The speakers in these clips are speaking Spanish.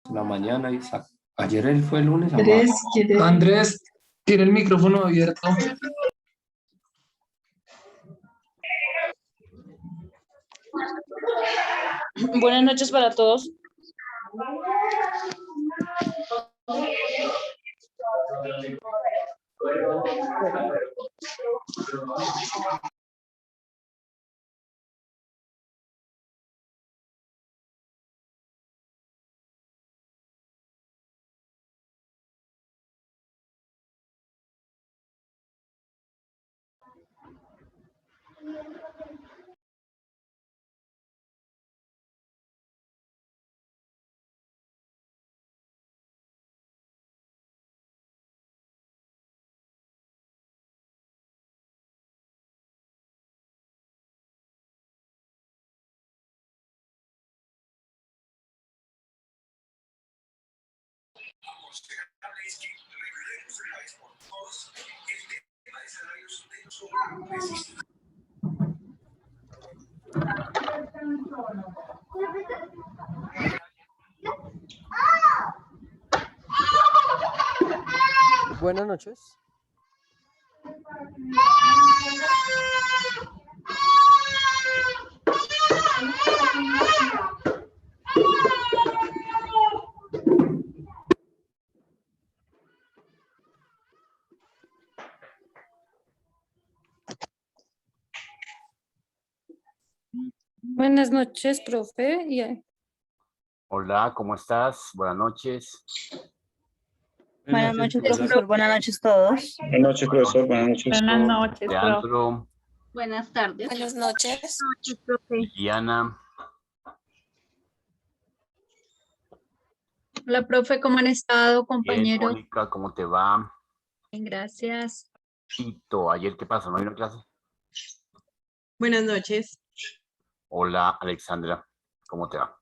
la mañana, Isaac. Ayer él fue el lunes, amado. Andrés, ¿quieres? Andrés, tiene el micrófono abierto. Buenas noches para todos. Buenas noches. Buenas noches, profe. Hola, ¿cómo estás? Buenas noches. Buenas noches, profesor. Buenas noches todos. Buenas noches, profesor. Buenas noches. Buenas noches, profe. Leandro, Buenas tardes. Buenas noches. Diana, Hola, profe, ¿cómo han estado, bien, compañeros? Mónica, ¿cómo te va? Bien, gracias. Tito, ¿ayer qué pasó? ¿No vino a clase? Buenas noches. Hola, Alexandra, ¿cómo te va?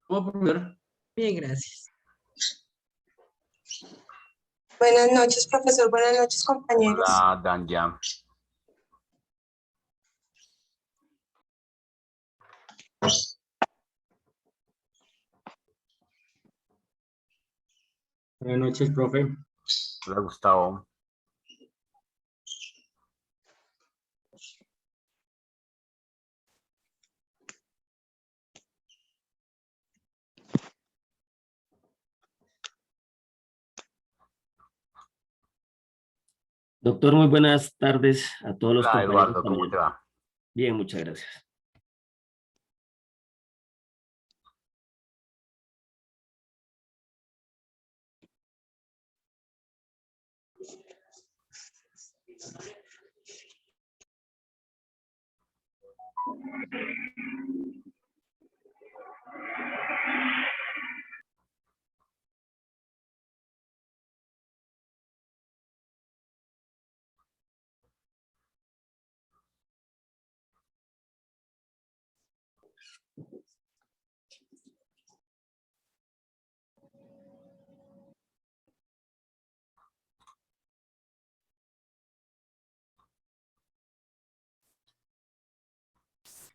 ¿Puedo probar? Bien, gracias. Buenas noches, profesor. Buenas noches, compañeros. Hola, Danja. Buenas noches, profe. Hola, Gustavo. Doctor, muy buenas tardes a todos los Hola, compañeros. Eduardo, ¿cómo te va? Bien, muchas gracias.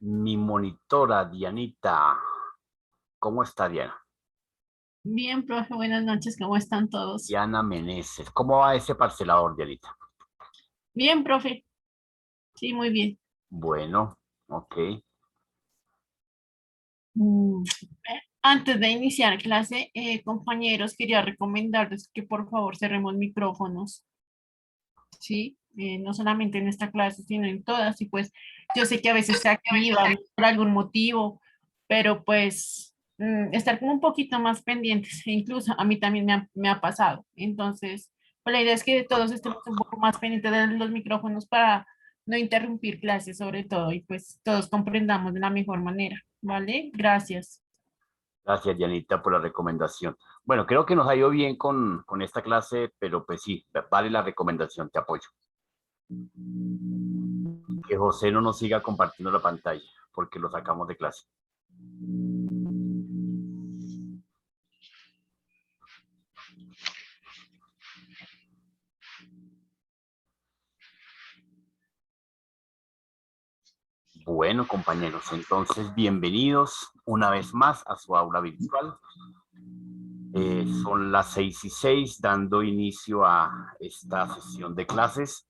Mi monitora, Dianita. ¿Cómo está, Diana? Bien, profe, buenas noches, ¿cómo están todos? Diana Meneses. ¿Cómo va ese parcelador, Dianita? Bien, profe. Sí, muy bien. Bueno, ok. Antes de iniciar clase, compañeros, quería recomendarles que por favor cerremos micrófonos, ¿sí? No solamente en esta clase, sino en todas. Y pues yo sé que a veces se activan por algún motivo, pero pues estar como un poquito más pendientes. E incluso a mí también me ha pasado. Entonces, pues la idea es que todos estemos un poco más pendientes de los micrófonos para no interrumpir clases sobre todo y pues todos comprendamos de la mejor manera, ¿vale? Gracias. Gracias, Dianita, por la recomendación. Bueno, creo que nos ha ido bien con esta clase, pero pues sí, vale la recomendación, te apoyo. Que José no nos siga compartiendo la pantalla, porque lo sacamos de clase. Bueno, compañeros, entonces bienvenidos una vez más a su aula virtual. Son las 6:06, dando inicio a esta sesión de clases.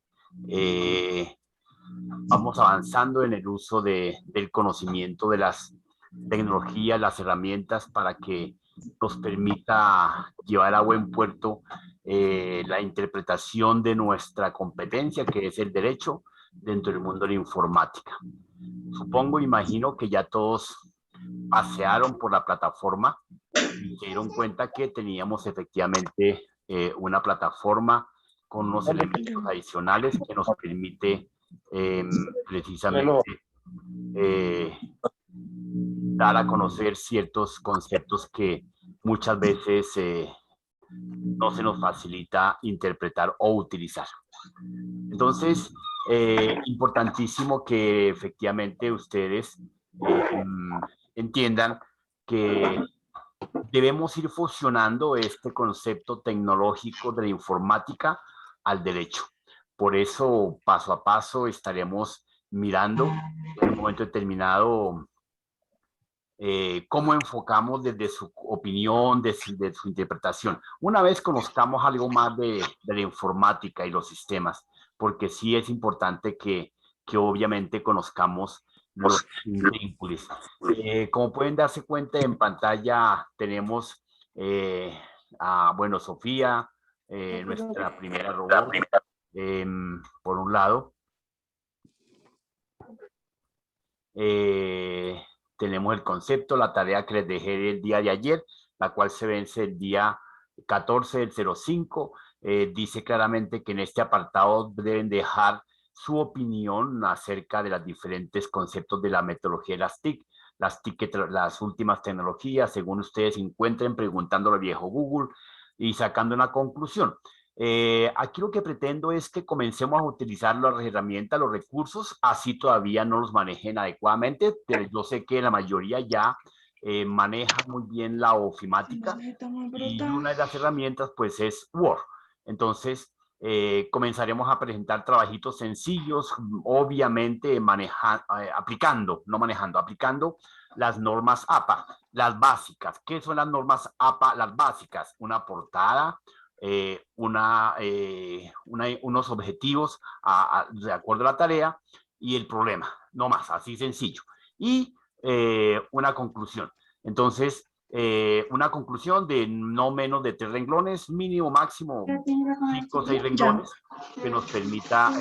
Vamos avanzando en el uso del conocimiento de las tecnologías, las herramientas para que nos permita llevar a buen puerto la interpretación de nuestra competencia, que es el derecho, dentro del mundo de la informática. Supongo, imagino que ya todos pasearon por la plataforma y se dieron cuenta que teníamos efectivamente una plataforma con unos elementos adicionales que nos permite precisamente dar a conocer ciertos conceptos que muchas veces no se nos facilita interpretar o utilizar. Entonces, importantísimo que efectivamente ustedes entiendan que debemos ir fusionando este concepto tecnológico de la informática al derecho. Por eso, paso a paso, estaremos mirando en un momento determinado cómo enfocamos desde su opinión, de su interpretación. Una vez conozcamos algo más de la informática y los sistemas, porque sí es importante que obviamente conozcamos los intrínculos. Como pueden darse cuenta, en pantalla tenemos bueno, Sofía, nuestra primera robot, por un lado. Tenemos el concepto, la tarea que les dejé el día de ayer, la cual se vence el día 14 del 05. Dice claramente que en este apartado deben dejar su opinión acerca de los diferentes conceptos de la metodología de las TIC, las últimas tecnologías, según ustedes encuentren, preguntándole al viejo Google y sacando una conclusión. Aquí lo que pretendo es que comencemos a utilizar las herramientas, los recursos, así todavía no los manejen adecuadamente, pero yo sé que la mayoría ya maneja muy bien la ofimática y una de las herramientas pues es Word. Entonces comenzaremos a presentar trabajitos sencillos, obviamente aplicando las normas APA, las básicas. ¿Qué son las normas APA? Las básicas, una portada, unos objetivos de acuerdo a la tarea y el problema, no más, así sencillo. Y una conclusión. Entonces, una conclusión de no menos de 3 renglones, mínimo, máximo 5 o 6 renglones, que nos permita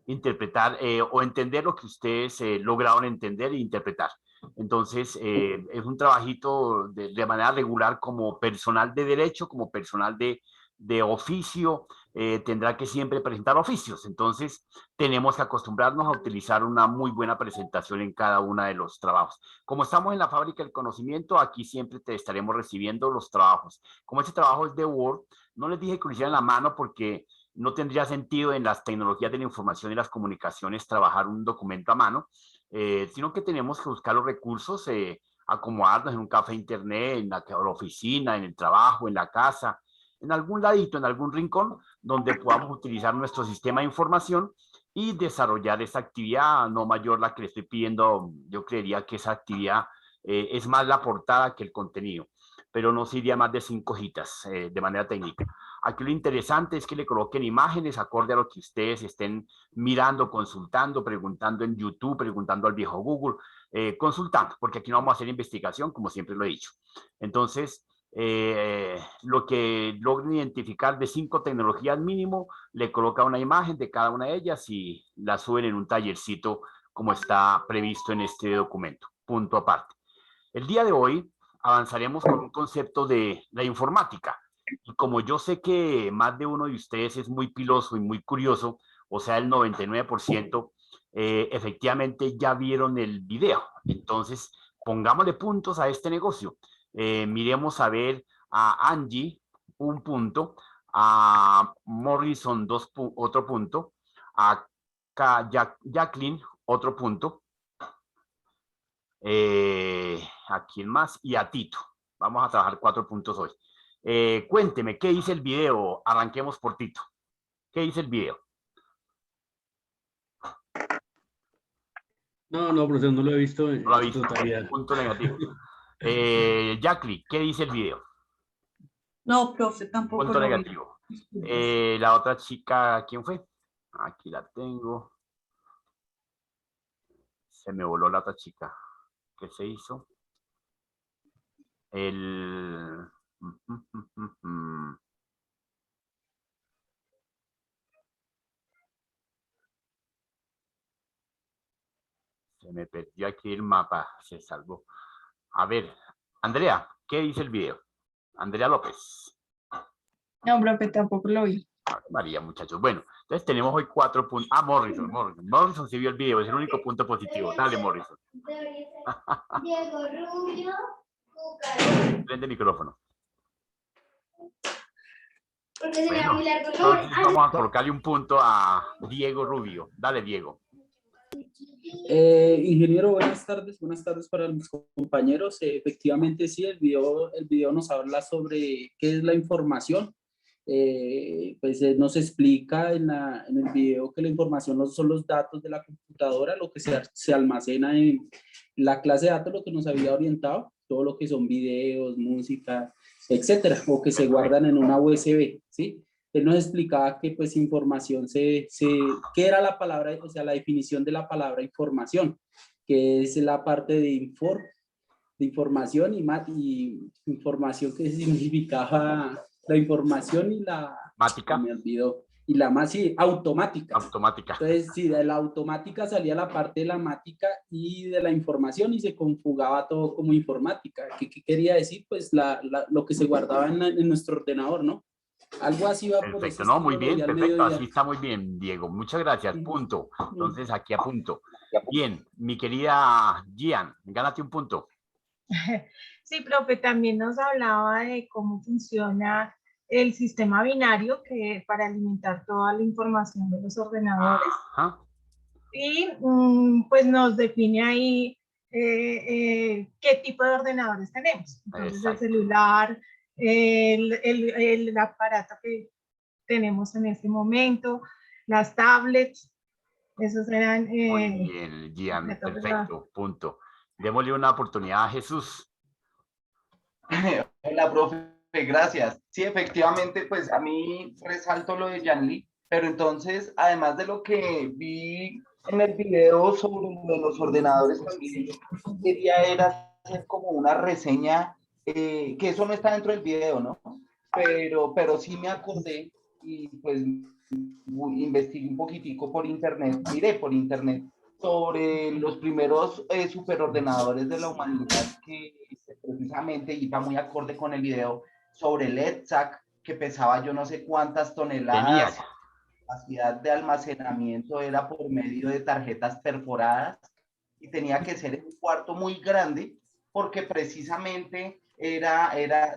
interpretar o entender lo que ustedes lograron entender e interpretar. Entonces, es un trabajito de manera regular como personal de derecho, como personal de oficio, tendrá que siempre presentar oficios. Entonces, tenemos que acostumbrarnos a utilizar una muy buena presentación en cada uno de los trabajos. Como estamos en la fábrica del conocimiento, aquí siempre te estaremos recibiendo los trabajos. Como este trabajo es de Word, no les dije que lo hicieran a mano porque no tendría sentido en las tecnologías de la información y las comunicaciones trabajar un documento a mano, sino que tenemos que buscar los recursos, acomodarnos en un café internet, en la oficina, en el trabajo, en la casa, en algún ladito, en algún rincón, donde podamos utilizar nuestro sistema de información y desarrollar esa actividad no mayor la que le estoy pidiendo. Yo creería que esa actividad es más la portada que el contenido, pero no sería más de 5 hojitas de manera técnica. Aquí lo interesante es que le coloquen imágenes acorde a lo que ustedes estén mirando, consultando, preguntando en YouTube, preguntando al viejo Google, consultando, porque aquí no vamos a hacer investigación, como siempre lo he dicho. Entonces, lo que logren identificar de 5 tecnologías mínimo, le coloca una imagen de cada una de ellas y la suben en un tallercito como está previsto en este documento, punto aparte. El día de hoy avanzaremos con un concepto de la informática. Y como yo sé que más de uno de ustedes es muy piloso y muy curioso, o sea, el 99%, efectivamente ya vieron el video. Entonces, pongámosle puntos a este negocio. Miremos a ver a Angie, un punto, a Morrison, otro punto, a Jacqueline, otro punto, a quién más, y a Tito. Vamos a trabajar 4 puntos hoy. Cuénteme, ¿qué dice el video? Arranquemos por Tito. ¿Qué dice el video? No, profesor, no lo he visto. No lo ha visto. Punto negativo. Jackie, ¿qué dice el video? No, profe, tampoco Punto lo vi. negativo. La otra chica, ¿quién fue? Aquí la tengo. Se me voló la otra chica. ¿Qué se hizo? Se me perdió aquí el mapa, se salvó. A ver, Andrea, ¿qué dice el video? Andrea López. No, profe, tampoco lo vi. María, muchachos. Bueno, entonces tenemos hoy 4 puntos. Ah, Morrison sí vio el video, es el único punto positivo. Dale, Morrison. Diego Rubio. Prende el micrófono. Porque sería muy largo. Entonces vamos a colocarle un punto a Diego Rubio. Dale, Diego. Ingeniero, buenas tardes para mis compañeros. Efectivamente, sí, el video nos habla sobre qué es la información. Nos explica en el video que la información no son los datos de la computadora, lo que se almacena en la clase de datos, lo que nos había orientado, todo lo que son videos, música, etcétera, o que se guardan en una USB, ¿sí? Él nos explicaba que pues información ¿qué era la palabra? O sea, la definición de la palabra información, que es la parte de información y información que significaba la información y la... Mática. Me olvidó. Y la más, sí, automática. Automática. Entonces, sí, de la automática salía la parte de la mática y de la información y se conjugaba todo como informática. ¿Qué quería decir? Pues lo que se guardaba en nuestro ordenador, ¿no? Algo así va por Perfecto, eso. no, muy bien, perfecto, así está muy bien, Diego. Muchas gracias, punto. Entonces, aquí apunto. Bien, mi querida Gian, gánate un punto. Sí, profe, también nos hablaba de cómo funciona el sistema binario que para alimentar toda la información de los ordenadores. Ajá. Y pues nos define ahí qué tipo de ordenadores tenemos. Entonces, Exacto. el celular, el aparato que tenemos en este momento, las tablets, esos eran... Muy bien, Gian, perfecto, punto. Démosle una oportunidad a Jesús. Hola, profe, gracias. Sí, efectivamente, pues a mí resalto lo de Yanli, pero entonces, además de lo que vi en el video sobre los ordenadores, también quería era hacer como una reseña, que eso no está dentro del video, ¿no? Pero sí me acordé y pues investigué un poquitico por internet, miré por internet sobre los primeros superordenadores de la humanidad que precisamente iba muy acorde con el video sobre el EDSAC, que pesaba yo no sé cuántas toneladas. La capacidad de almacenamiento era por medio de tarjetas perforadas y tenía que ser en un cuarto muy grande porque precisamente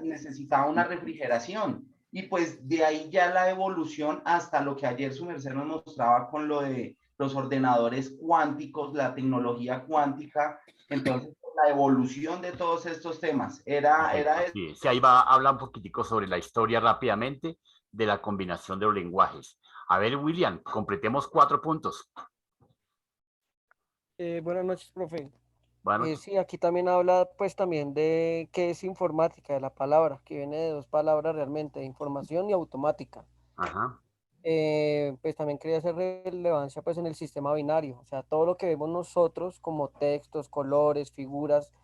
necesitaba una refrigeración. Y pues de ahí ya la evolución hasta lo que ayer su merced nos mostraba con lo de los ordenadores cuánticos, la tecnología cuántica. Entonces, la evolución de todos estos temas era Sí, ahí va a hablar un poquitico sobre la historia rápidamente de la combinación de los lenguajes. A ver, William, completemos 4 puntos. Buenas noches, profe. Bueno. Sí, aquí también habla pues también de qué es informática, de la palabra, que viene de 2 palabras realmente, información y automática. Ajá. Pues también quería hacer relevancia pues en el sistema binario, o sea, todo lo que vemos nosotros como textos, colores, figuras,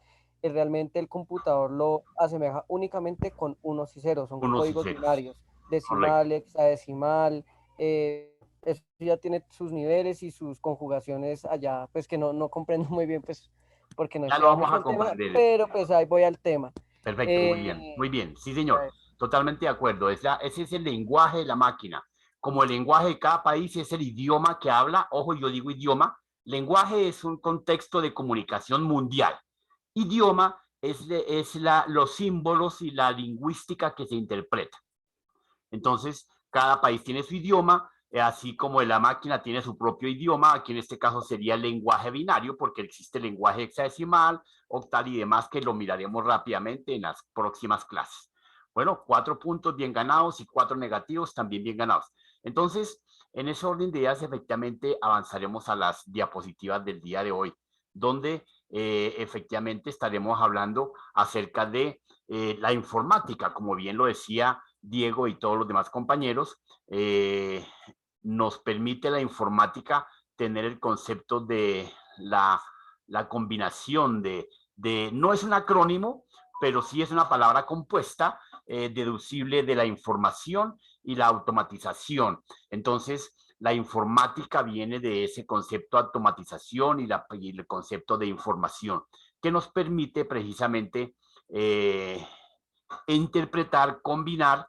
realmente el computador lo asemeja únicamente con unos y ceros, son códigos binarios, decimal, hexadecimal, eso ya tiene sus niveles y sus conjugaciones allá, pues que no comprendo muy bien, pues porque no ya lo vamos a comprender. Pero pues ahí voy al tema. Perfecto, muy bien, sí señor, totalmente de acuerdo, ese es el lenguaje de la máquina. Como el lenguaje de cada país es el idioma que habla, ojo, yo digo idioma, lenguaje es un contexto de comunicación mundial. Idioma es los símbolos y la lingüística que se interpreta. Entonces, cada país tiene su idioma, así como la máquina tiene su propio idioma, aquí en este caso sería el lenguaje binario, porque existe el lenguaje hexadecimal, octal y demás, que lo miraremos rápidamente en las próximas clases. Bueno, 4 puntos bien ganados y 4 negativos también bien ganados. Entonces, en ese orden de ideas, efectivamente, avanzaremos a las diapositivas del día de hoy, donde efectivamente estaremos hablando acerca de la informática, como bien lo decía Diego y todos los demás compañeros. Nos permite la informática tener el concepto de la combinación no es un acrónimo, pero sí es una palabra compuesta, deducible de la información y la automatización. Entonces, la informática viene de ese concepto de automatización y el concepto de información, que nos permite precisamente interpretar, combinar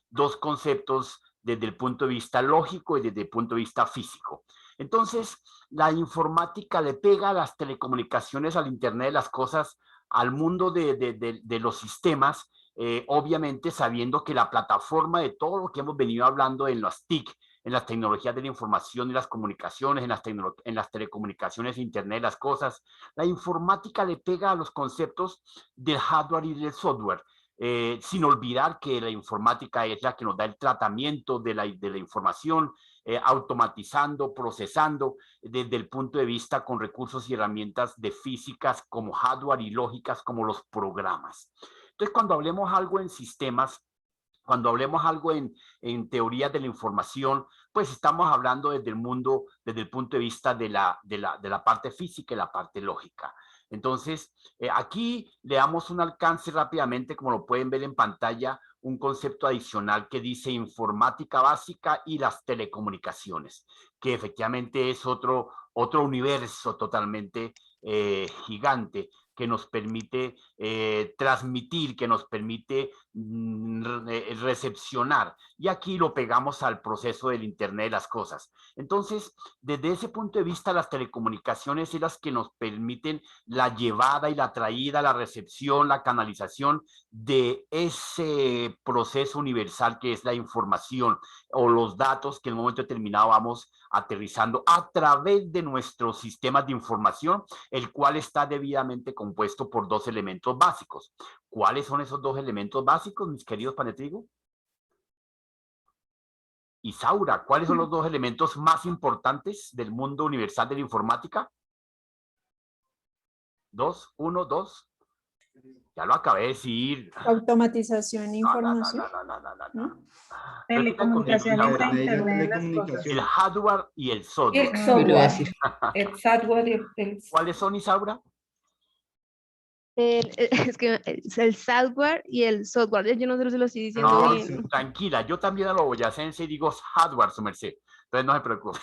dos conceptos desde el punto de vista lógico y desde el punto de vista físico. Entonces, la informática le pega a las telecomunicaciones, al Internet de las cosas, al mundo de los sistemas, obviamente sabiendo que la plataforma de todo lo que hemos venido hablando en las TIC, en las tecnologías de la información y las comunicaciones, en las telecomunicaciones, Internet de las cosas, la informática le pega a los conceptos del hardware y del software. Sin olvidar que la informática es la que nos da el tratamiento de la información, automatizando, procesando desde el punto de vista con recursos y herramientas de físicas como hardware y lógicas como los programas. Entonces, cuando hablemos algo en sistemas, cuando hablemos algo en teoría de la información, pues estamos hablando desde el mundo, desde el punto de vista de la parte física y la parte lógica. Entonces, aquí le damos un alcance rápidamente, como lo pueden ver en pantalla, un concepto adicional que dice informática básica y las telecomunicaciones, que efectivamente es otro universo totalmente gigante, que nos permite transmitir, que nos permite recepcionar. Y aquí lo pegamos al proceso del Internet de las cosas. Entonces, desde ese punto de vista, las telecomunicaciones son las que nos permiten la llevada y la traída, la recepción, la canalización de ese proceso universal que es la información o los datos que en un momento determinado vamos aterrizando a través de nuestros sistemas de información, el cual está debidamente compuesto por dos elementos básicos. ¿Cuáles son esos dos elementos básicos, mis queridos Panetrigo? Isaura, ¿cuáles son los dos elementos más importantes del mundo universal de la informática? Dos. Ya lo acabé de decir. Automatización e información. No. Telecomunicaciones e Internet de las cosas. El hardware y el software. El software. El software y el... ¿Cuáles son, Isaura? Es que es el software y el software. Yo no sé si lo estoy diciendo No, bien. tranquila, yo también a lo boyacense digo hardware, su merced. Entonces no se preocupe.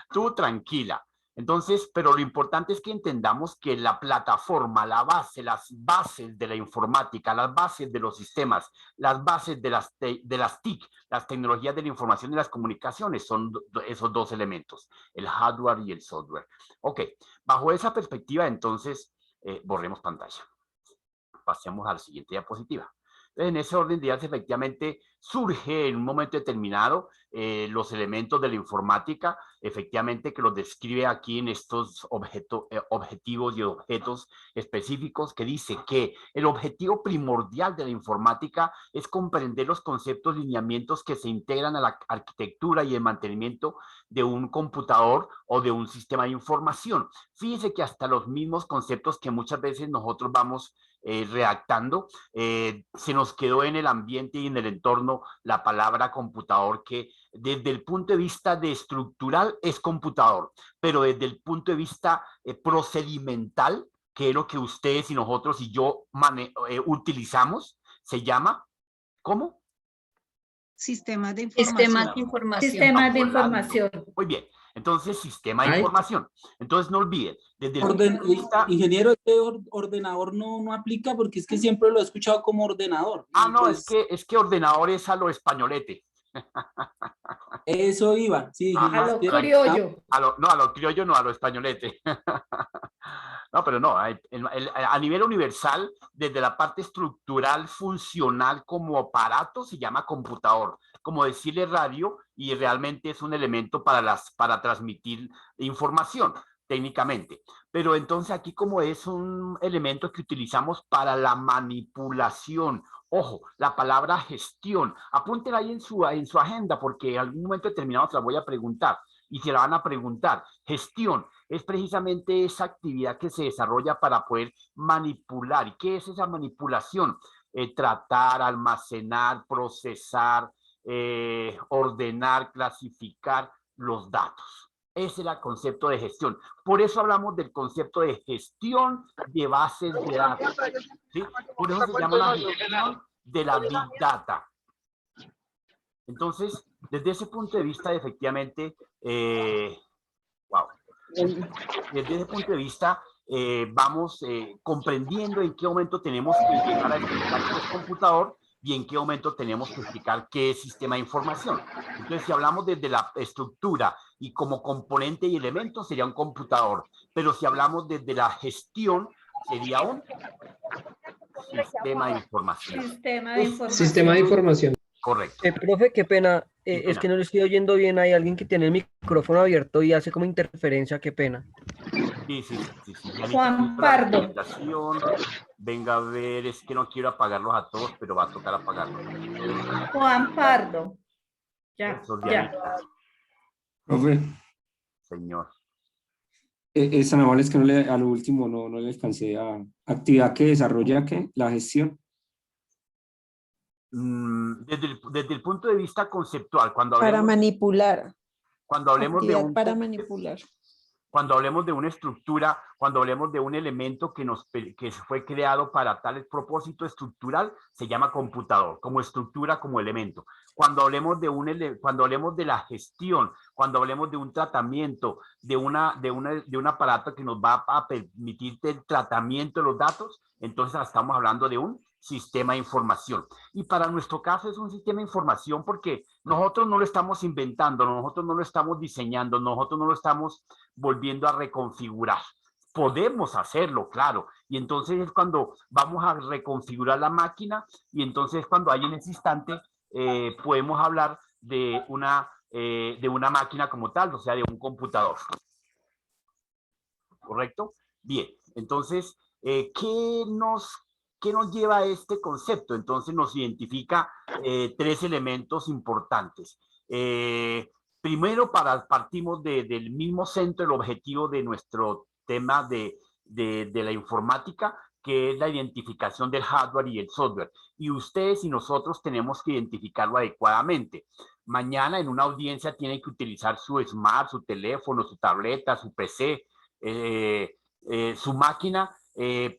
Tú tranquila. Entonces, pero lo importante es que entendamos que la plataforma, la base, las bases de la informática, las bases de los sistemas, las bases de las TIC, las tecnologías de la información y las comunicaciones, son esos dos elementos, el hardware y el software. Ok, bajo esa perspectiva, entonces, borremos pantalla. Pasemos a la siguiente diapositiva. En ese orden de ideas, efectivamente, surge en un momento determinado los elementos de la informática, efectivamente, que los describe aquí en estos objetivos y objetos específicos, que dice que el objetivo primordial de la informática es comprender los conceptos, lineamientos que se integran a la arquitectura y el mantenimiento de un computador o de un sistema de información. Fíjense que hasta los mismos conceptos que muchas veces nosotros vamos redactando, se nos quedó en el ambiente y en el entorno la palabra computador, que desde el punto de vista de estructural es computador, pero desde el punto de vista procedimental, que es lo que ustedes y nosotros y yo utilizamos, se llama, ¿cómo? Sistemas de información. Sistemas de información. Sistemas de información. Muy bien. Entonces, sistema de información. Entonces, no olviden, desde el punto de vista... Ingeniero, este ordenador no aplica porque es que siempre lo he escuchado como ordenador. Ah, no, pues, es que ordenador es a lo españolete. Eso iba, sí. A lo criollo. A lo criollo no, a lo españolete. No, pero no, a nivel universal, desde la parte estructural, funcional como aparato, se llama computador. Como decirle radio, y realmente es un elemento para transmitir información, técnicamente. Pero entonces aquí como es un elemento que utilizamos para la manipulación. Ojo, la palabra gestión, apúntenla ahí en su agenda, porque en algún momento determinado se la voy a preguntar, y se la van a preguntar. Gestión es precisamente esa actividad que se desarrolla para poder manipular. ¿Y qué es esa manipulación? Tratar, almacenar, procesar, ordenar, clasificar los datos. Ese era el concepto de gestión. Por eso hablamos del concepto de gestión de bases de datos, ¿sí? Por eso se llama la gestión de la Big Data. Entonces, desde ese punto de vista, efectivamente, desde ese punto de vista, vamos comprendiendo en qué momento tenemos que llegar a explicar qué es computador y en qué momento tenemos que explicar qué es sistema de información. Entonces, si hablamos desde la estructura y como componente y elemento, sería un computador. Pero si hablamos desde la gestión, sería un sistema de información. Sistema de información. Correcto. Profe, qué pena. Es que no le estoy oyendo bien. Hay alguien que tiene el micrófono abierto y hace como interferencia. Qué pena. Sí. Juan Pardo. Venga a ver, es que no quiero apagarlos a todos, pero va a tocar apagarlos. Juan Pardo. Ya. Profe, Señor. es tan amable, es que a lo último no le alcancé a actividad que desarrolla la gestión. Desde el punto de vista conceptual, cuando hablemos, Para manipular. cuando hablemos de Para manipular. cuando hablemos de una estructura, cuando hablemos de un elemento que fue creado para tal propósito estructural, se llama computador, como estructura, como elemento. Cuando hablemos de la gestión, cuando hablemos de un tratamiento, de un aparato que nos va a permitir el tratamiento de los datos, entonces estamos hablando de un sistema de información. Y para nuestro caso es un sistema de información porque nosotros no lo estamos inventando, nosotros no lo estamos diseñando, nosotros no lo estamos volviendo a reconfigurar. Podemos hacerlo, claro. Y entonces es cuando vamos a reconfigurar la máquina y entonces cuando hay en ese instante podemos hablar de una máquina como tal, o sea, de un computador. ¿Correcto? Bien, entonces, ¿qué nos lleva a este concepto? Entonces nos identifica tres elementos importantes. Primero, partimos del mismo centro, el objetivo de nuestro tema de la informática, que es la identificación del hardware y el software. Y ustedes y nosotros tenemos que identificarlo adecuadamente. Mañana en una audiencia tienen que utilizar su smart, su teléfono, su tableta, su PC, su máquina,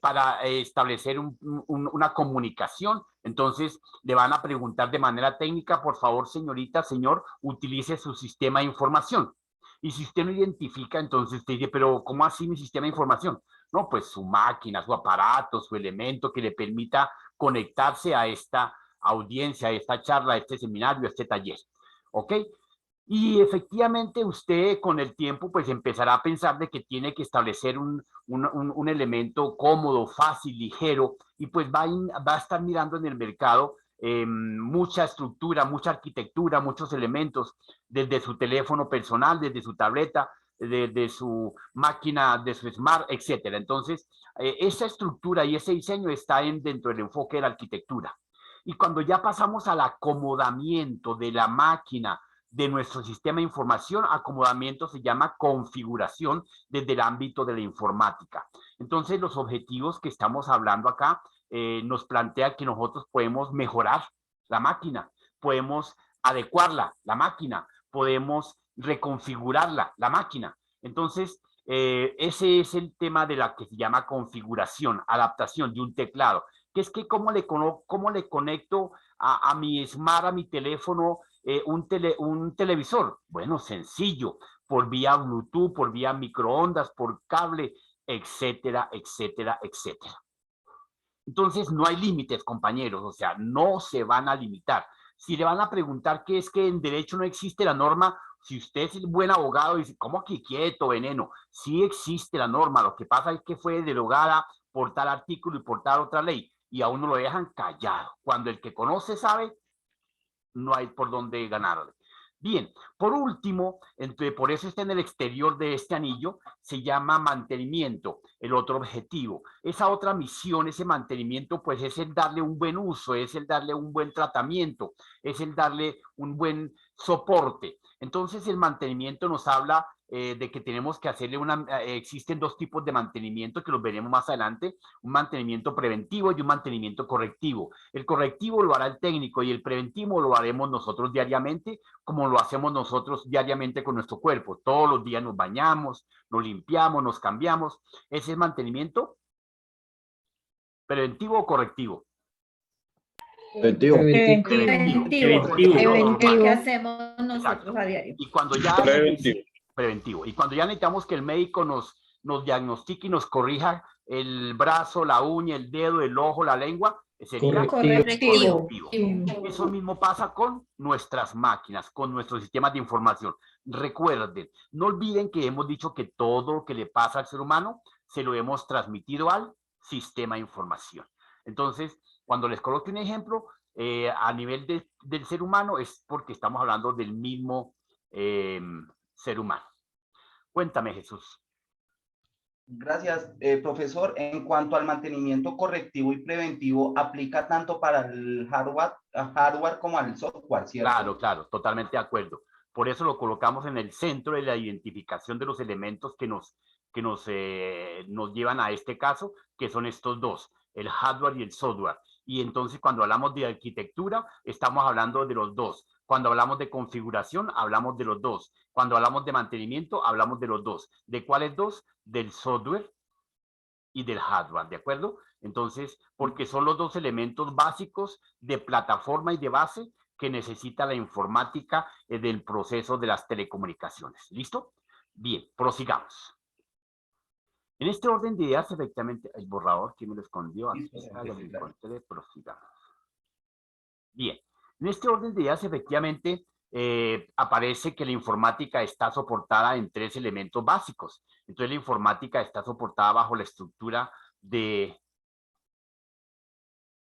para establecer una comunicación. Entonces le van a preguntar de manera técnica, por favor, señorita, señor, utilice su sistema de información. Y si usted no identifica, entonces usted dice, pero ¿cómo así mi sistema de información? No, pues su máquina, su aparato, su elemento que le permita conectarse a esta audiencia, a esta charla, a este seminario, a este taller. ¿Ok? Y efectivamente usted con el tiempo pues empezará a pensar de que tiene que establecer un elemento cómodo, fácil, ligero, y pues va a estar mirando en el mercado mucha estructura, mucha arquitectura, muchos elementos, desde su teléfono personal, desde su tableta, desde su máquina, de su smart, etcétera. Entonces, esa estructura y ese diseño está dentro del enfoque de la arquitectura. Y cuando ya pasamos al acomodamiento de la máquina, de nuestro sistema de información, acomodamiento se llama configuración desde el ámbito de la informática. Entonces, los objetivos que estamos hablando acá nos plantea que nosotros podemos mejorar la máquina, podemos adecuarla, la máquina, podemos reconfigurarla, la máquina. Entonces, ese es el tema de la que se llama configuración, adaptación de un teclado, que es que cómo le conecto a mi smart, a mi teléfono, un televisor. Bueno, sencillo, por vía Bluetooth, por vía microondas, por cable, etcétera, etcétera, etcétera. Entonces no hay límites, compañeros, o sea, no se van a limitar. Si le van a preguntar qué es que en derecho no existe la norma, si usted es un buen abogado, dice, ¿cómo que quieto, veneno? Sí existe la norma, lo que pasa es que fue derogada por tal artículo y por tal otra ley, y a uno lo dejan callado. Cuando el que conoce sabe, no hay por dónde ganarle. Bien, por último, por eso está en el exterior de este anillo, se llama mantenimiento, el otro objetivo. Esa otra misión, ese mantenimiento, pues es el darle un buen uso, es el darle un buen tratamiento, es el darle un buen soporte. Entonces el mantenimiento nos habla de que tenemos que hacerle existen dos tipos de mantenimiento que los veremos más adelante, un mantenimiento preventivo y un mantenimiento correctivo. El correctivo lo hará el técnico y el preventivo lo haremos nosotros diariamente, como lo hacemos nosotros diariamente con nuestro cuerpo. Todos los días nos bañamos, nos limpiamos, nos cambiamos. Ese es mantenimiento preventivo o correctivo. Preventivo. Preventivo. ¿Qué hacemos nosotros a diario? Y cuando ya preventivo. Y cuando ya necesitamos que el médico nos diagnostique y nos corrija el brazo, la uña, el dedo, el ojo, la lengua, sería correctivo. Eso mismo pasa con nuestras máquinas, con nuestros sistemas de información. Recuerden, no olviden que hemos dicho que todo lo que le pasa al ser humano se lo hemos transmitido al sistema de información. Entonces, cuando les coloque un ejemplo, a nivel del ser humano es porque estamos hablando del mismo ser humano. Cuéntame, Jesús. Gracias, profesor. En cuanto al mantenimiento correctivo y preventivo, ¿aplica tanto para el hardware como al software, cierto? Claro, totalmente de acuerdo. Por eso lo colocamos en el centro de la identificación de los elementos que nos llevan a este caso, que son estos dos, el hardware y el software. Y entonces cuando hablamos de arquitectura, estamos hablando de los dos. Cuando hablamos de configuración, hablamos de los dos. Cuando hablamos de mantenimiento, hablamos de los dos. ¿De cuáles dos? Del software y del hardware, ¿de acuerdo? Entonces, porque son los dos elementos básicos de plataforma y de base que necesita la informática del proceso de las telecomunicaciones. ¿Listo? Bien, prosigamos. En este orden de ideas, efectivamente, el borrador que me lo escondió, aquí está, lo encontré, prosigamos. Bien, en este orden de ideas, efectivamente, aparece que la informática está soportada en tres elementos básicos. Entonces, la informática está soportada bajo la estructura de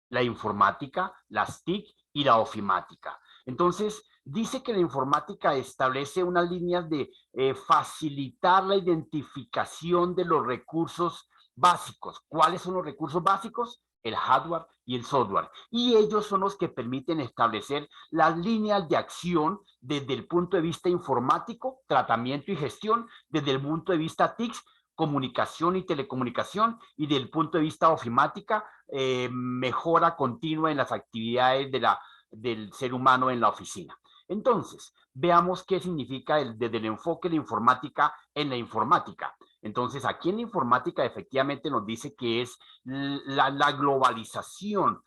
la informática, las TIC y la ofimática. Entonces, dice que la informática establece unas líneas de facilitar la identificación de los recursos básicos. ¿Cuáles son los recursos básicos? El hardware y el software. Y ellos son los que permiten establecer las líneas de acción desde el punto de vista informático, tratamiento y gestión, desde el punto de vista TIC, comunicación y telecomunicación, y desde el punto de vista ofimática, mejora continua en las actividades del ser humano en la oficina. Entonces, veamos qué significa desde el enfoque de la informática en la informática. Entonces, aquí en la informática efectivamente nos dice que es la globalización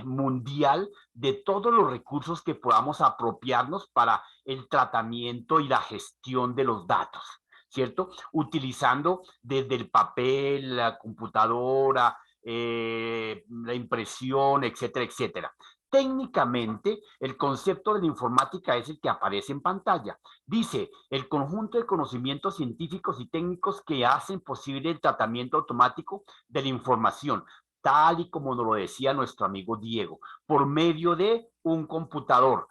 mundial de todos los recursos que podamos apropiarnos para el tratamiento y la gestión de los datos, ¿cierto? Utilizando desde el papel, la computadora, la impresión, etcétera, etcétera. Técnicamente, el concepto de la informática es el que aparece en pantalla. Dice, el conjunto de conocimientos científicos y técnicos que hacen posible el tratamiento automático de la información, tal y como nos lo decía nuestro amigo Diego, por medio de un computador,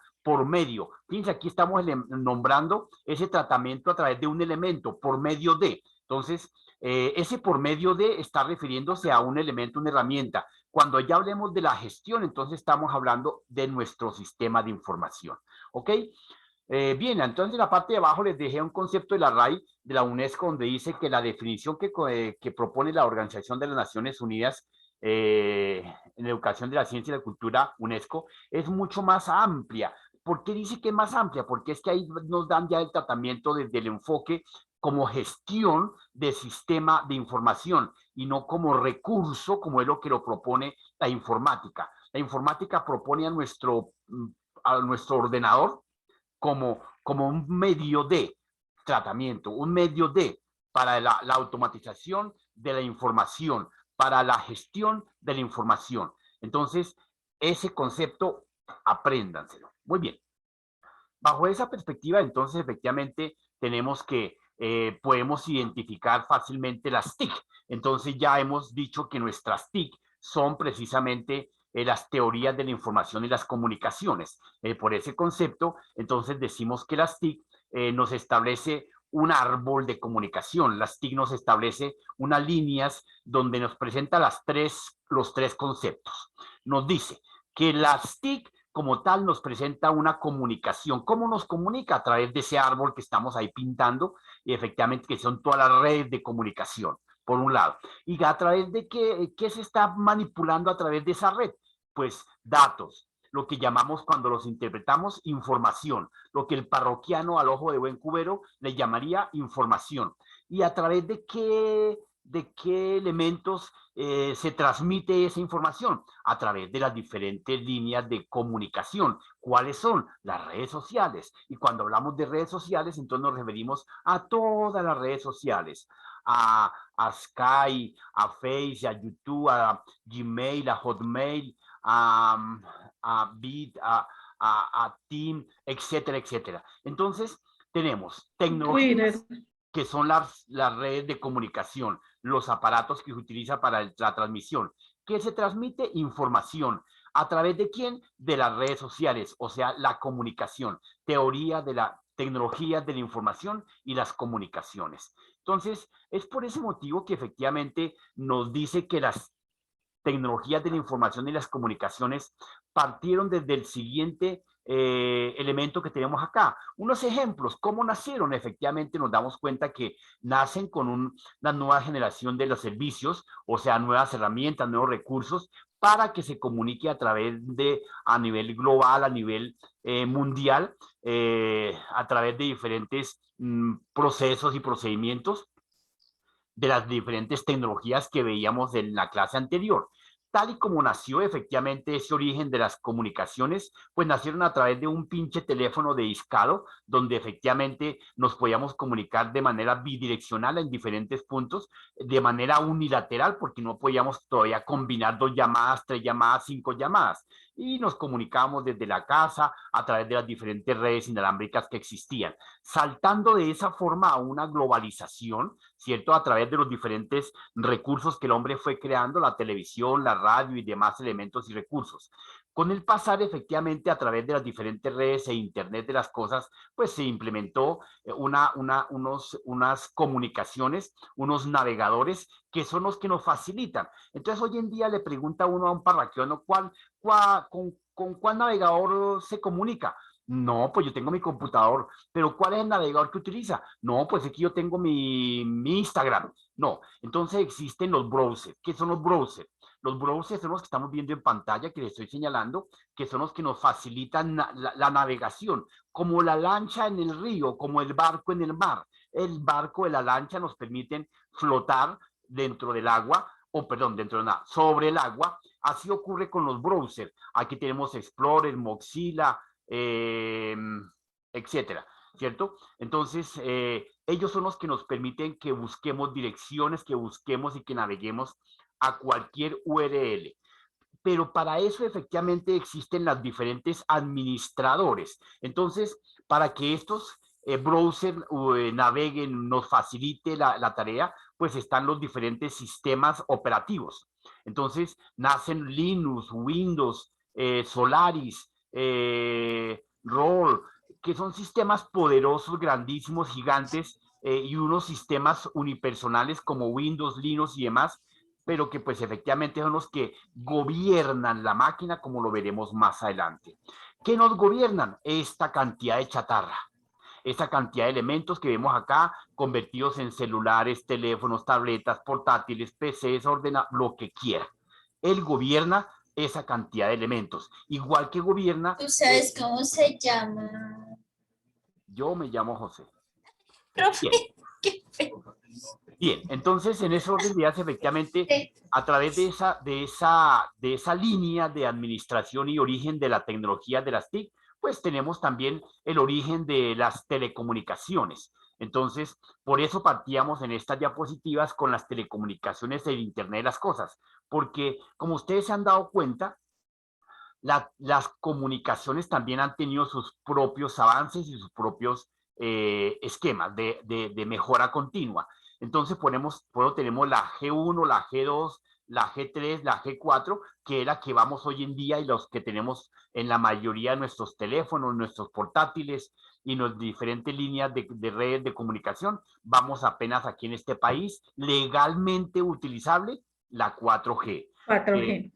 fíjense, aquí estamos nombrando ese tratamiento a través de un elemento, por medio de. Entonces, ese por medio de está refiriéndose a un elemento, una herramienta. Cuando ya hablemos de la gestión, entonces estamos hablando de nuestro sistema de información. ¿Ok? Bien, entonces en la parte de abajo les dejé un concepto de la RAI, de la UNESCO, donde dice que la definición que propone la Organización de las Naciones Unidas en Educación de la Ciencia y la Cultura, UNESCO, es mucho más amplia. ¿Por qué dice que es más amplia? Porque es que ahí nos dan ya el tratamiento desde el enfoque como gestión del sistema de información y no como recurso, como es lo que lo propone la informática. La informática propone a nuestro ordenador como un medio de tratamiento, un medio de para la automatización de la información, para la gestión de la información. Entonces, ese concepto, apréndanselo. Muy bien. Bajo esa perspectiva, entonces, efectivamente, tenemos que podemos identificar fácilmente las TIC. Entonces, ya hemos dicho que nuestras TIC son precisamente las teorías de la información y las comunicaciones. Por ese concepto, entonces, decimos que las TIC nos establece un árbol de comunicación. Las TIC nos establece unas líneas donde nos presenta los tres conceptos. Nos dice que las TIC como tal nos presenta una comunicación. ¿Cómo nos comunica? A través de ese árbol que estamos ahí pintando, y efectivamente que son todas las redes de comunicación, por un lado. ¿Y a través de qué se está manipulando a través de esa red? Pues datos, lo que llamamos cuando los interpretamos información, lo que el parroquiano al ojo de buen cubero le llamaría información. ¿Y a través de qué elementos se transmite esa información? A través de las diferentes líneas de comunicación. ¿Cuáles son? Las redes sociales. Y cuando hablamos de redes sociales, entonces nos referimos a todas las redes sociales. A Skype, a Face, a YouTube, a Gmail, a Hotmail, a Bit, a Team, etcétera, etcétera. Entonces, tenemos tecnologías que son las redes de comunicación, los aparatos que se utiliza para la transmisión. ¿Qué se transmite? Información. ¿A través de quién? De las redes sociales, o sea, la comunicación. Teoría de la tecnología de la información y las comunicaciones. Entonces, es por ese motivo que efectivamente nos dice que las tecnologías de la información y las comunicaciones partieron desde el siguiente elemento que tenemos acá. Unos ejemplos, ¿cómo nacieron? Efectivamente nos damos cuenta que nacen con una nueva generación de los servicios, o sea, nuevas herramientas, nuevos recursos, para que se comunique a través de, a nivel global, a nivel mundial, a través de diferentes procesos y procedimientos de las diferentes tecnologías que veíamos en la clase anterior. Tal y como nació efectivamente ese origen de las comunicaciones, pues nacieron a través de un pinche teléfono de discado, donde efectivamente nos podíamos comunicar de manera bidireccional en diferentes puntos, de manera unilateral, porque no podíamos todavía combinar 2 llamadas, 3 llamadas, 5 llamadas. Y nos comunicábamos desde la casa a través de las diferentes redes inalámbricas que existían, saltando de esa forma a una globalización, ¿cierto? A través de los diferentes recursos que el hombre fue creando, la televisión, la radio y demás elementos y recursos. Con el pasar, efectivamente, a través de las diferentes redes e internet de las cosas, pues se implementó unas comunicaciones, unos navegadores que son los que nos facilitan. Entonces, hoy en día le pregunta uno a un parroquiano, ¿con cuál navegador se comunica? No, pues yo tengo mi computador, pero ¿cuál es el navegador que utiliza? No, pues aquí yo tengo mi Instagram. No, entonces existen los browsers. ¿Qué son los browsers? Los browsers son los que estamos viendo en pantalla, que les estoy señalando, que son los que nos facilitan la navegación, como la lancha en el río, como el barco en el mar. El barco y la lancha nos permiten flotar dentro del agua, sobre el agua. Así ocurre con los browsers. Aquí tenemos Explorer, Mozilla, etcétera, ¿cierto? Entonces, ellos son los que nos permiten que busquemos direcciones, que busquemos y que naveguemos a cualquier URL. Pero para eso efectivamente existen las diferentes administradores. Entonces, para que estos browsers naveguen, nos facilite la tarea, pues están los diferentes sistemas operativos. Entonces, nacen Linux, Windows, Solaris, Roll, que son sistemas poderosos, grandísimos, gigantes, y unos sistemas unipersonales como Windows, Linux y demás, pero que pues efectivamente son los que gobiernan la máquina, como lo veremos más adelante. ¿Qué nos gobiernan? Esta cantidad de chatarra, esta cantidad de elementos que vemos acá, convertidos en celulares, teléfonos, tabletas, portátiles, PCs, ordenadores, lo que quiera. Él gobierna esa cantidad de elementos, igual que gobierna... ¿Tú sabes cómo se llama? Yo me llamo José. Profe, qué feo. Bien, entonces en ese orden de ideas, efectivamente, a través de esa línea de administración y origen de la tecnología de las TIC, pues tenemos también el origen de las telecomunicaciones. Entonces, por eso partíamos en estas diapositivas con las telecomunicaciones e el Internet de las cosas, porque como ustedes se han dado cuenta, las comunicaciones también han tenido sus propios avances y sus propios esquemas de mejora continua. Entonces tenemos la G1, la G2, la G3, la G4, que es la que vamos hoy en día y los que tenemos en la mayoría de nuestros teléfonos, nuestros portátiles y en las diferentes líneas de redes de comunicación. Vamos apenas aquí en este país, legalmente utilizable, la 4G. 4G.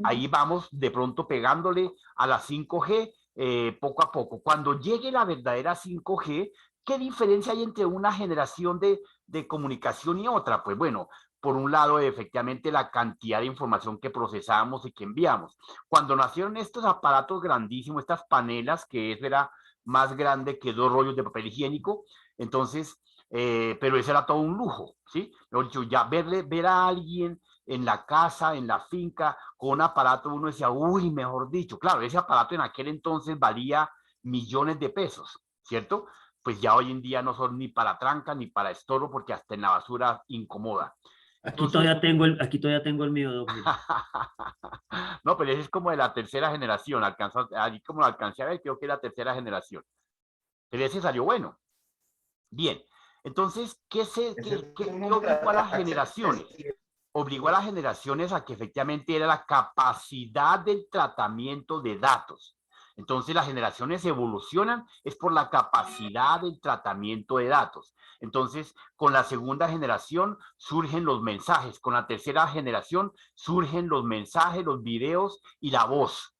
Ahí vamos de pronto pegándole a la 5G poco a poco. Cuando llegue la verdadera 5G, ¿qué diferencia hay entre una generación de comunicación y otra? Pues bueno, por un lado, efectivamente, la cantidad de información que procesamos y que enviamos. Cuando nacieron estos aparatos grandísimos, estas panelas, que era más grande que 2 rollos de papel higiénico, entonces, pero eso era todo un lujo, ¿sí? Ya ver a alguien en la casa, en la finca, con un aparato, uno decía, uy, mejor dicho, claro, ese aparato en aquel entonces valía millones de pesos, ¿cierto? Pues ya hoy en día no son ni para tranca ni para estorbo, porque hasta en la basura incomoda. Aquí todavía tengo el mío, don Julio. No, pero ese es como de la tercera generación, ahí como lo alcancé a ver, creo que es la tercera generación. Pero ese salió bueno. Bien, entonces, ¿qué obligó a las generaciones? Obligó a las generaciones a que efectivamente era la capacidad del tratamiento de datos. Entonces las generaciones evolucionan es por la capacidad del tratamiento de datos. Entonces, con la segunda generación surgen los mensajes, con la tercera generación surgen los mensajes, los videos y la voz.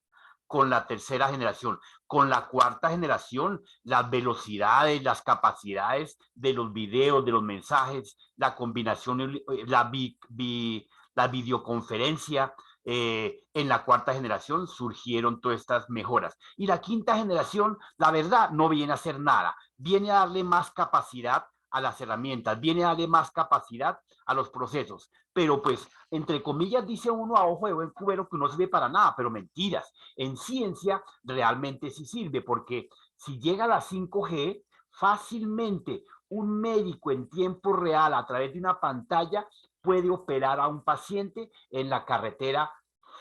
Con la tercera generación. Con la cuarta generación, las velocidades, las capacidades de los videos, de los mensajes, la combinación, la videoconferencia. En la cuarta generación surgieron todas estas mejoras. Y la quinta generación, la verdad, no viene a hacer nada. Viene a darle más capacidad a las herramientas, viene a darle más capacidad a los procesos. Pero pues, entre comillas, dice uno a ojo de buen cubero que no sirve para nada, pero mentiras. En ciencia realmente sí sirve, porque si llega a la 5G, fácilmente un médico en tiempo real a través de una pantalla puede operar a un paciente en la carretera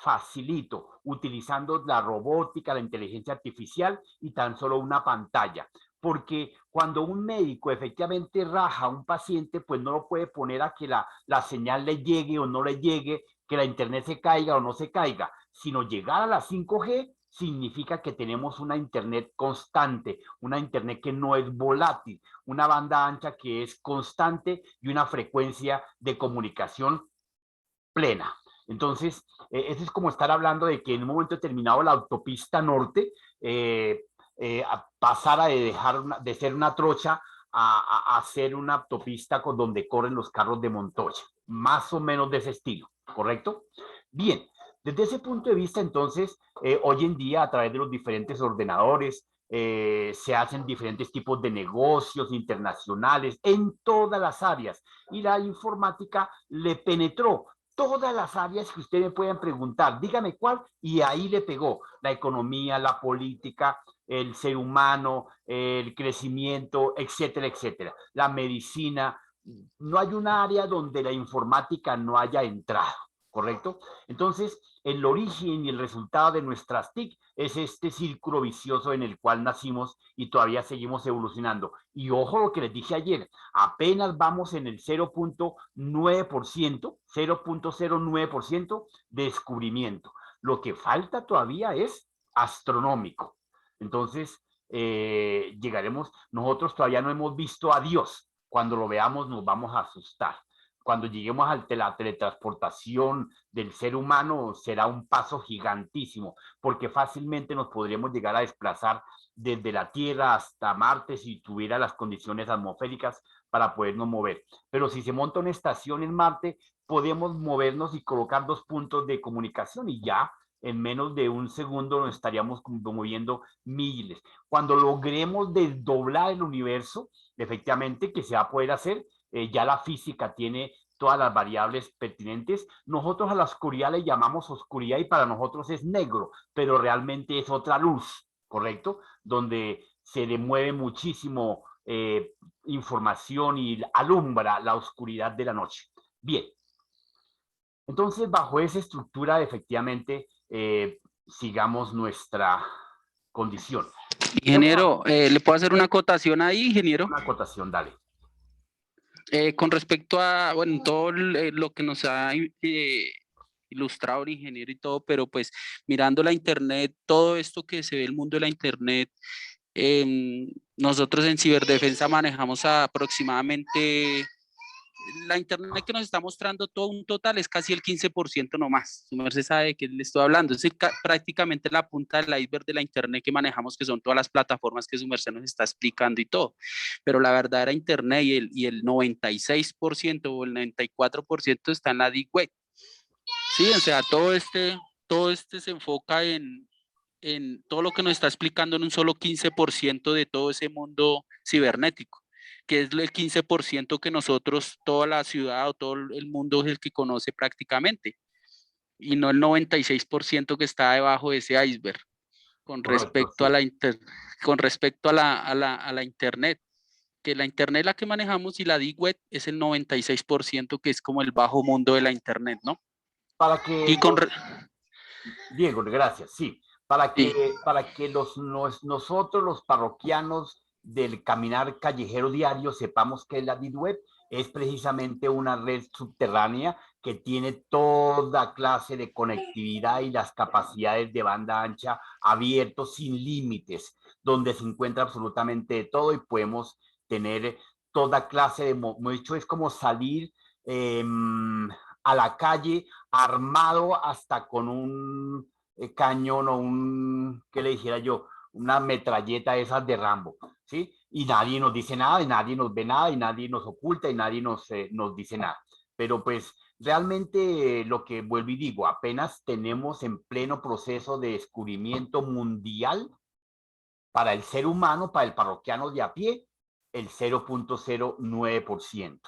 facilito, utilizando la robótica, la inteligencia artificial y tan solo una pantalla. Porque cuando un médico efectivamente raja a un paciente, pues no lo puede poner a que la señal le llegue o no le llegue, que la internet se caiga o no se caiga, sino llegar a la 5G significa que tenemos una internet constante, una internet que no es volátil, una banda ancha que es constante y una frecuencia de comunicación plena. Entonces, eso es como estar hablando de que en un momento determinado la autopista norte pasara de ser una trocha a ser una autopista con donde corren los carros de Montoya, más o menos de ese estilo, ¿correcto? Bien, desde ese punto de vista, entonces, hoy en día, a través de los diferentes ordenadores, se hacen diferentes tipos de negocios internacionales en todas las áreas, y la informática le penetró todas las áreas que ustedes me pueden preguntar, dígame cuál, y ahí le pegó la economía, la política, el ser humano, el crecimiento, etcétera, etcétera, la medicina. No hay un área donde la informática no haya entrado, ¿correcto? Entonces, el origen y el resultado de nuestras TIC es este círculo vicioso en el cual nacimos y todavía seguimos evolucionando. Y ojo lo que les dije ayer, apenas vamos en el 0.9%, 0.09% de descubrimiento. Lo que falta todavía es astronómico. Entonces, llegaremos, nosotros todavía no hemos visto a Dios. Cuando lo veamos nos vamos a asustar. Cuando lleguemos a la teletransportación del ser humano será un paso gigantísimo, porque fácilmente nos podríamos llegar a desplazar desde la Tierra hasta Marte si tuviera las condiciones atmosféricas para podernos mover. Pero si se monta una estación en Marte, podemos movernos y colocar 2 puntos de comunicación y ya en menos de un segundo nos estaríamos moviendo miles. Cuando logremos desdoblar el universo, efectivamente que se va a poder hacer, ya la física tiene todas las variables pertinentes. Nosotros a la oscuridad le llamamos oscuridad y para nosotros es negro, pero realmente es otra luz, ¿correcto? Donde se le mueve muchísimo información y alumbra la oscuridad de la noche. Bien. Entonces, bajo esa estructura, efectivamente, sigamos nuestra condición. Ingeniero, ¿le puedo hacer una acotación ahí, ingeniero? Una acotación, dale. Con respecto a, bueno, todo lo que nos ha ilustrado el ingeniero y todo, pero pues mirando la internet, todo esto que se ve el mundo de la internet, nosotros en ciberdefensa manejamos aproximadamente la internet que nos está mostrando todo un total es casi el 15% nomás. Su merced sabe de qué le estoy hablando. Es decir, prácticamente la punta del iceberg de la internet que manejamos, que son todas las plataformas que su merced nos está explicando y todo. Pero la verdadera internet y el 96% o el 94% está en la deep web. Sí, o sea, todo este se enfoca en todo lo que nos está explicando en un solo 15% de todo ese mundo cibernético, que es el 15% que nosotros, toda la ciudad o todo el mundo es el que conoce prácticamente, y no el 96% que está debajo de ese iceberg con respecto a la internet, que la internet la que manejamos y la deep web es el 96% que es como el bajo mundo de la internet, ¿no? Para que y con Diego, gracias, sí. Para que nosotros, los parroquianos del caminar callejero diario, sepamos que la Deep Web es precisamente una red subterránea que tiene toda clase de conectividad y las capacidades de banda ancha abiertos sin límites, donde se encuentra absolutamente de todo y podemos tener toda clase de... De hecho, es como salir a la calle armado hasta con un cañón o ¿qué le dijera yo? Una metralleta esas de Rambo, ¿sí? Y nadie nos dice nada, y nadie nos ve nada, y nadie nos oculta, y nadie nos dice nada. Pero pues realmente lo que vuelvo y digo, apenas tenemos en pleno proceso de descubrimiento mundial para el ser humano, para el parroquiano de a pie, el 0.09%,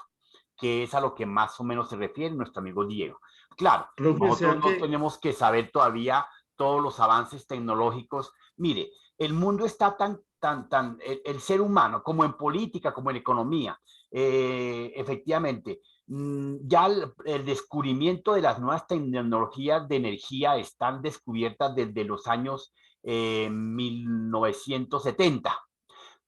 que es a lo que más o menos se refiere nuestro amigo Diego. Claro, nosotros no tenemos que saber todavía todos los avances tecnológicos. Mire, el mundo está el ser humano, como en política, como en economía, efectivamente, ya el descubrimiento de las nuevas tecnologías de energía están descubiertas desde los años 1970.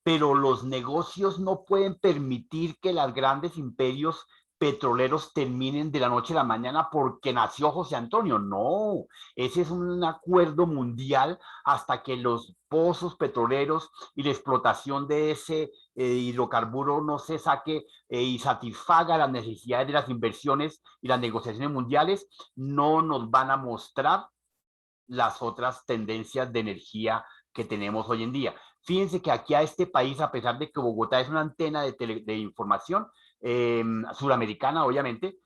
Pero los negocios no pueden permitir que los grandes imperios petroleros terminen de la noche a la mañana porque nació José Antonio. No, ese es un acuerdo mundial hasta que los pozos petroleros y la explotación de ese hidrocarburo no se saque y satisfaga las necesidades de las inversiones y las negociaciones mundiales, no nos van a mostrar las otras tendencias de energía que tenemos hoy en día. Fíjense que aquí a este país, a pesar de que Bogotá es una antena de información suramericana, obviamente,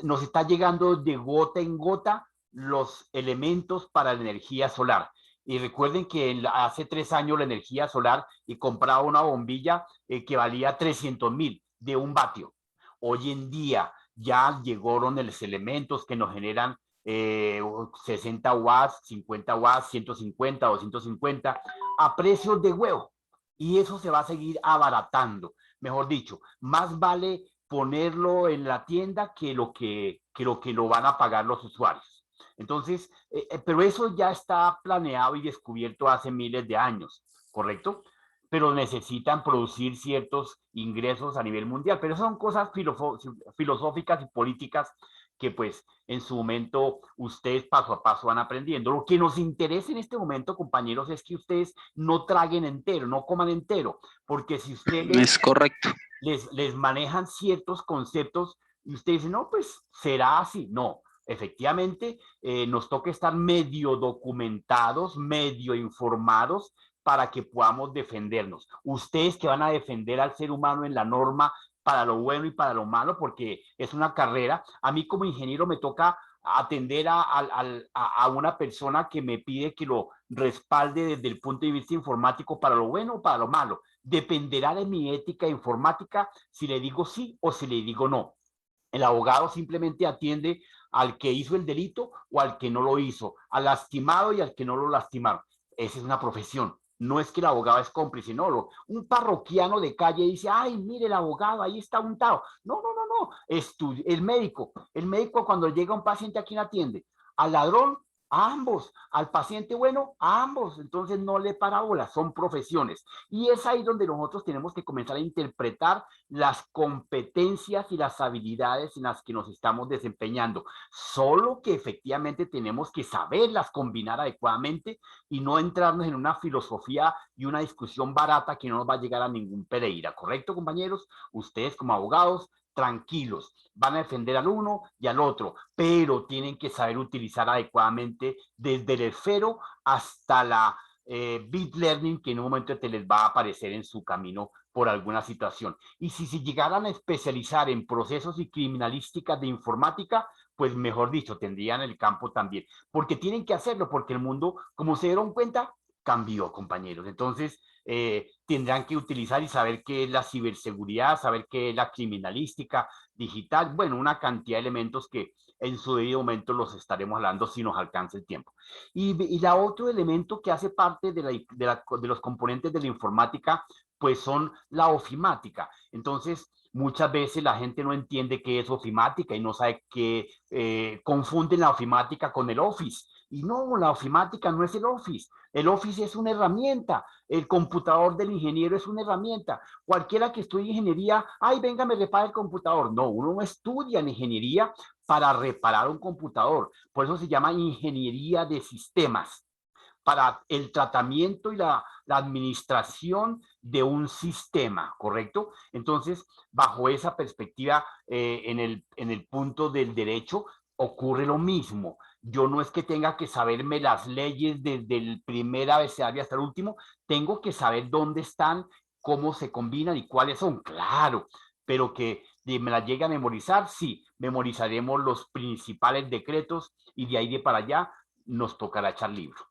nos está llegando de gota en gota los elementos para la energía solar. Y recuerden que hace 3 años la energía solar y compraba una bombilla que valía 300.000 de 1 vatio. Hoy en día ya llegaron los elementos que nos generan 60 watts, 50 watts, 150, 250 a precios de huevo, y eso se va a seguir abaratando. Mejor dicho, más vale ponerlo en la tienda que lo que lo van a pagar los usuarios. Entonces, pero eso ya está planeado y descubierto hace miles de años, ¿correcto? Pero necesitan producir ciertos ingresos a nivel mundial, pero son cosas filosóficas y políticas que pues en su momento ustedes paso a paso van aprendiendo. Lo que nos interesa en este momento, compañeros, es que ustedes no traguen entero, no coman entero, porque si ustedes es correcto, les manejan ciertos conceptos y ustedes dicen, no, pues será así. No, efectivamente nos toca estar medio documentados, medio informados para que podamos defendernos. Ustedes que van a defender al ser humano en la norma para lo bueno y para lo malo, porque es una carrera. A mí como ingeniero me toca atender a una persona que me pide que lo respalde desde el punto de vista informático para lo bueno o para lo malo. Dependerá de mi ética informática si le digo sí o si le digo no. El abogado simplemente atiende al que hizo el delito o al que no lo hizo, al lastimado y al que no lo lastimaron. Esa es una profesión. No es que el abogado es cómplice, no. Un parroquiano de calle dice, ay, mire el abogado, ahí está untado. No. El médico cuando llega un paciente, ¿a quién atiende? Al ladrón A ambos, al paciente bueno, a ambos, entonces no le parábolas, son profesiones. Y es ahí donde nosotros tenemos que comenzar a interpretar las competencias y las habilidades en las que nos estamos desempeñando. Solo que efectivamente tenemos que saberlas combinar adecuadamente y no entrarnos en una filosofía y una discusión barata que no nos va a llegar a ningún Pereira, ¿correcto, compañeros? Ustedes como abogados, tranquilos, van a defender al uno y al otro, pero tienen que saber utilizar adecuadamente desde el esfero hasta la bit learning que en un momento te les va a aparecer en su camino por alguna situación. Y si llegaran a especializar en procesos y criminalística de informática, pues mejor dicho, tendrían el campo también, porque tienen que hacerlo, porque el mundo, como se dieron cuenta, cambió, compañeros. Entonces, tendrán que utilizar y saber qué es la ciberseguridad, saber qué es la criminalística digital, bueno, una cantidad de elementos que en su debido momento los estaremos hablando si nos alcanza el tiempo. Y la otro elemento que hace parte de los componentes de la informática, pues son la ofimática. Entonces, muchas veces la gente no entiende qué es ofimática y no sabe qué, confunden la ofimática con el Office. Y no, la ofimática no es el Office. El Office es una herramienta. El computador del ingeniero es una herramienta. Cualquiera que estudie ingeniería, ay, venga, me repara el computador. No, uno no estudia en ingeniería para reparar un computador. Por eso se llama ingeniería de sistemas, para el tratamiento y la administración de un sistema, ¿correcto? Entonces, bajo esa perspectiva, en el punto del derecho, ocurre lo mismo. Yo no es que tenga que saberme las leyes desde el primer abecedario hasta el último, tengo que saber dónde están, cómo se combinan y cuáles son, claro, pero que me las llegue a memorizar, sí, memorizaremos los principales decretos y de ahí de para allá nos tocará echar libro.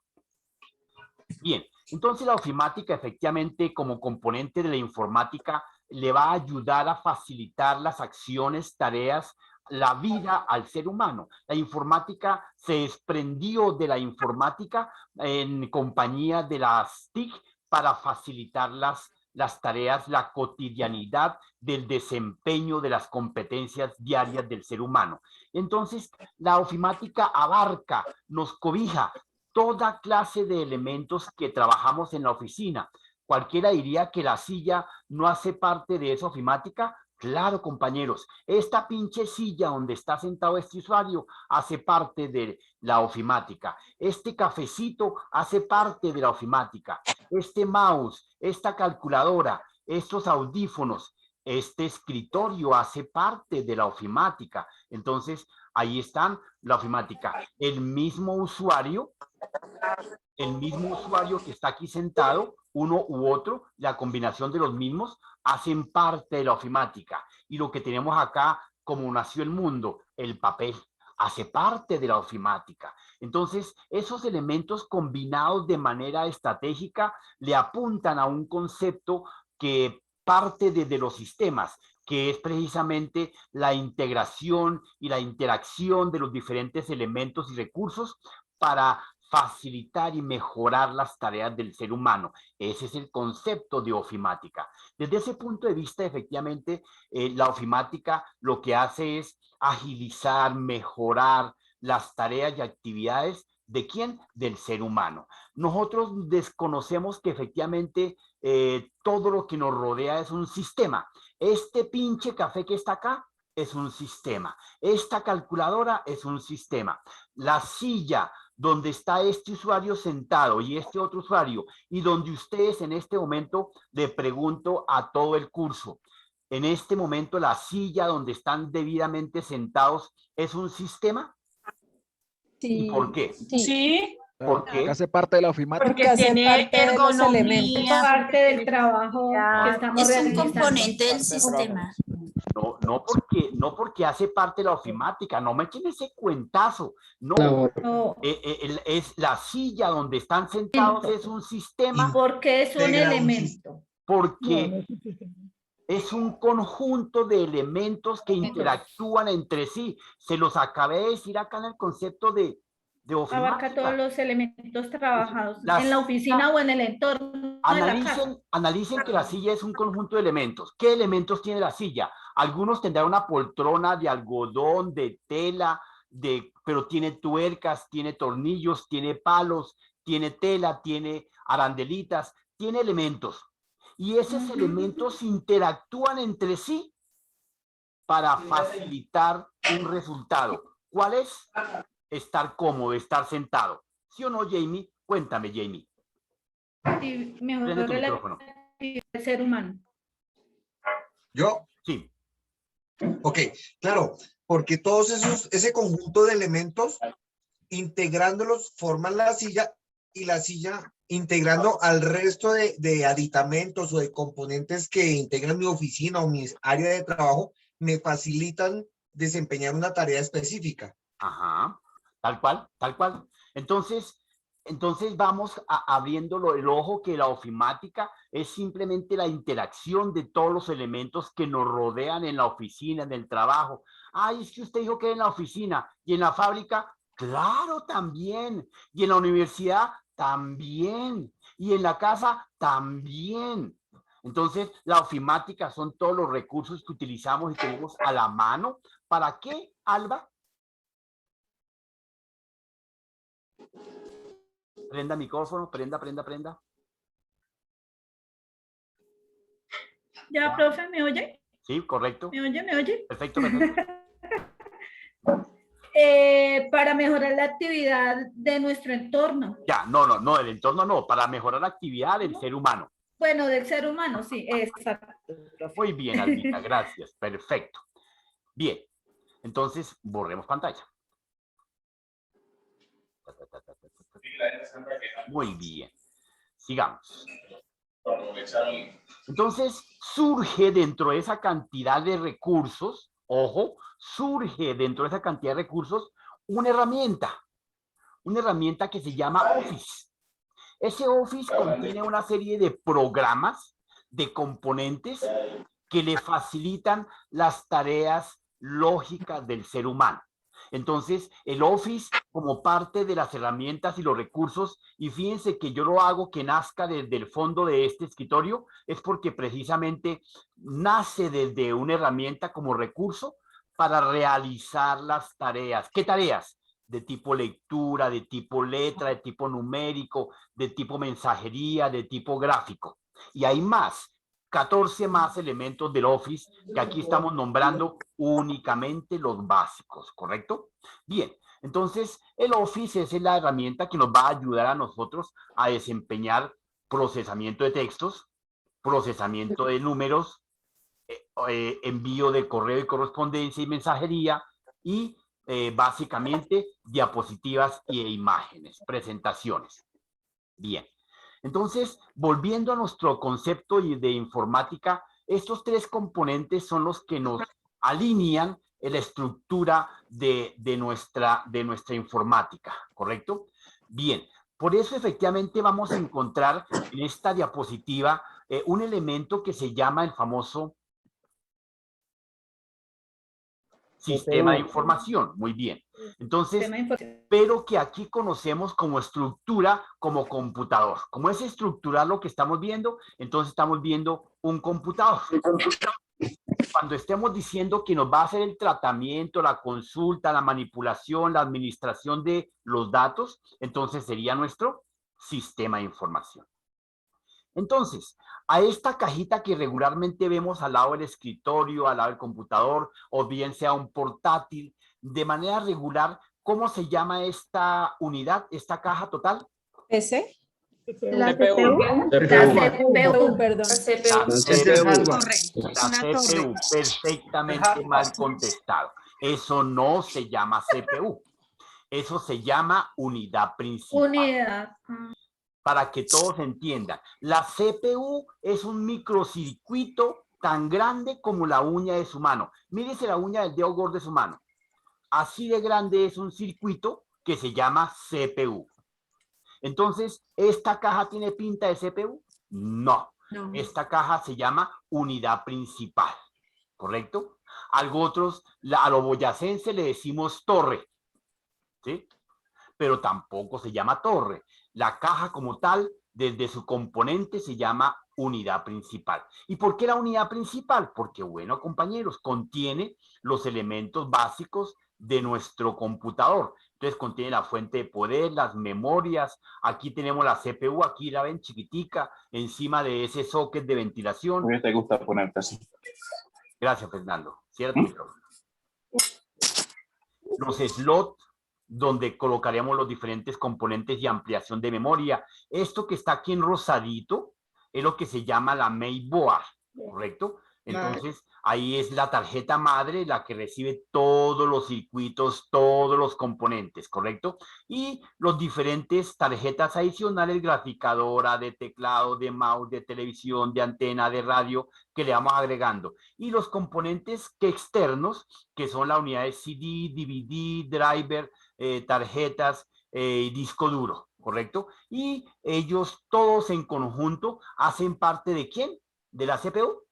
Bien, entonces la ofimática efectivamente como componente de la informática le va a ayudar a facilitar las acciones, tareas, la vida al ser humano. La informática se desprendió de la informática en compañía de las TIC para facilitar las tareas, la cotidianidad del desempeño de las competencias diarias del ser humano. Entonces, la ofimática abarca, nos cobija toda clase de elementos que trabajamos en la oficina. Cualquiera diría que la silla no hace parte de esa ofimática. Claro, compañeros, esta pinche silla donde está sentado este usuario hace parte de la ofimática. Este cafecito hace parte de la ofimática. Este mouse, esta calculadora, estos audífonos, este escritorio hace parte de la ofimática. Entonces, ahí están la ofimática. El mismo usuario que está aquí sentado, uno u otro, la combinación de los mismos, hacen parte de la ofimática. Y lo que tenemos acá, como nació el mundo, el papel, hace parte de la ofimática. Entonces, esos elementos combinados de manera estratégica le apuntan a un concepto que parte desde los sistemas, que es precisamente la integración y la interacción de los diferentes elementos y recursos para facilitar y mejorar las tareas del ser humano. Ese es el concepto de ofimática. Desde ese punto de vista, efectivamente, la ofimática lo que hace es agilizar, mejorar las tareas y actividades ¿de quién? Del ser humano. Nosotros desconocemos que efectivamente todo lo que nos rodea es un sistema. Este pinche café que está acá es un sistema. Esta calculadora es un sistema. La silla donde está este usuario sentado y este otro usuario, y donde ustedes en este momento le pregunto a todo el curso, en este momento la silla donde están debidamente sentados es un sistema. Sí. ¿Y por qué? Sí. ¿Por qué? Hace parte de la ofimática. Porque tiene ergonomía, parte del trabajo que estamos Es un realizando. componente del sistema. No porque hace parte de la ofimática, no me echen ese cuentazo. No, es la silla donde están sentados, es un sistema. Porque es un elemento. Porque es un conjunto de elementos que interactúan entre sí. Se los acabé de decir acá en el concepto de ofimática. Abarca todos los elementos trabajados en la oficina o en el entorno. Analicen que la silla es un conjunto de elementos. ¿Qué elementos tiene la silla? Algunos tendrán una poltrona de algodón, de tela, pero tiene tuercas, tiene tornillos, tiene palos, tiene tela, tiene arandelitas, tiene elementos. Y esos elementos interactúan entre sí para facilitar un resultado. ¿Cuál es? Estar cómodo, estar sentado. ¿Sí o no, Jamie? Cuéntame, Jamie. Y Prende mejorar tu la micrófono. actividad del ser humano. ¿Yo? Sí. Ok, claro, porque todos ese conjunto de elementos, integrándolos, forman la silla, y la silla, integrando al resto de aditamentos o de componentes que integran mi oficina o mi área de trabajo, me facilitan desempeñar una tarea específica. Ajá, tal cual, tal cual. Entonces vamos abriendo el ojo, que la ofimática es simplemente la interacción de todos los elementos que nos rodean en la oficina, en el trabajo. Ay, es que usted dijo que en la oficina y en la fábrica, claro, también. Y en la universidad, también. Y en la casa, también. Entonces, la ofimática son todos los recursos que utilizamos y tenemos a la mano. ¿Para qué, Alba? Prenda micrófono, prenda. ¿Ya, profe, me oye? Sí, correcto. ¿Me oye? Perfecto. Para mejorar la actividad de nuestro entorno. Ya, no, el entorno no, para mejorar la actividad del ser humano. Bueno, del ser humano, sí, exacto. Muy bien, Albita, gracias, perfecto. Bien, entonces borremos pantalla. Muy bien, sigamos. Entonces surge dentro de esa cantidad de recursos, ojo, surge dentro de esa cantidad de recursos una herramienta que se llama Office. Ese Office contiene una serie de programas, de componentes que le facilitan las tareas lógicas del ser humano. Entonces, el Office, como parte de las herramientas y los recursos, y fíjense que yo lo hago que nazca desde el fondo de este escritorio, es porque precisamente nace desde una herramienta como recurso para realizar las tareas. ¿Qué tareas? De tipo lectura, de tipo letra, de tipo numérico, de tipo mensajería, de tipo gráfico. Y hay más, 14 más elementos del Office que aquí estamos nombrando únicamente los básicos, ¿correcto? Bien, entonces el Office es la herramienta que nos va a ayudar a nosotros a desempeñar procesamiento de textos, procesamiento de números, envío de correo y correspondencia y mensajería y básicamente diapositivas e imágenes, presentaciones. Bien. Entonces, volviendo a nuestro concepto de informática, estos tres componentes son los que nos alinean en la estructura de nuestra informática, ¿correcto? Bien, por eso efectivamente vamos a encontrar en esta diapositiva un elemento que se llama el famoso sistema de información. Muy bien. Entonces, pero que aquí conocemos como estructura, como computador. Como es estructurar lo que estamos viendo, entonces estamos viendo un computador. Cuando estemos diciendo que nos va a hacer el tratamiento, la consulta, la manipulación, la administración de los datos, entonces sería nuestro sistema de información. Entonces, a esta cajita que regularmente vemos al lado del escritorio, al lado del computador, o bien sea un portátil, de manera regular, ¿cómo se llama esta unidad, esta caja total? ¿Ese? La CPU. La CPU, perdón. La CPU, perfectamente mal contestado. Eso no se llama CPU. Eso se llama unidad principal. Unidad. Para que todos entiendan, la CPU es un microcircuito tan grande como la uña de su mano. Mírese la uña del dedo gordo de su mano. Así de grande es un circuito que se llama CPU. Entonces, ¿esta caja tiene pinta de CPU? No. Esta caja se llama unidad principal, ¿correcto? Algo otros, a lo boyacense le decimos torre, ¿sí? Pero tampoco se llama torre. La caja como tal, desde su componente, se llama unidad principal. ¿Y por qué la unidad principal? Porque, bueno, compañeros, contiene los elementos básicos de nuestro computador. Entonces contiene la fuente de poder, las memorias, aquí tenemos la CPU, aquí la ven chiquitica, encima de ese socket de ventilación. ¿Por qué te gusta ponerte así? Gracias, Fernando. Cierra el micrófono. Los slots donde colocaríamos los diferentes componentes y ampliación de memoria. Esto que está aquí en rosadito es lo que se llama la mainboard, ¿correcto? Entonces, ahí es la tarjeta madre la que recibe todos los circuitos, todos los componentes, ¿correcto? Y los diferentes tarjetas adicionales, graficadora, de teclado, de mouse, de televisión, de antena, de radio, que le vamos agregando. Y los componentes externos, que son la unidad de CD, DVD, driver, tarjetas, disco duro, ¿correcto? Y ellos todos en conjunto hacen parte ¿de quién? ¿De la CPU?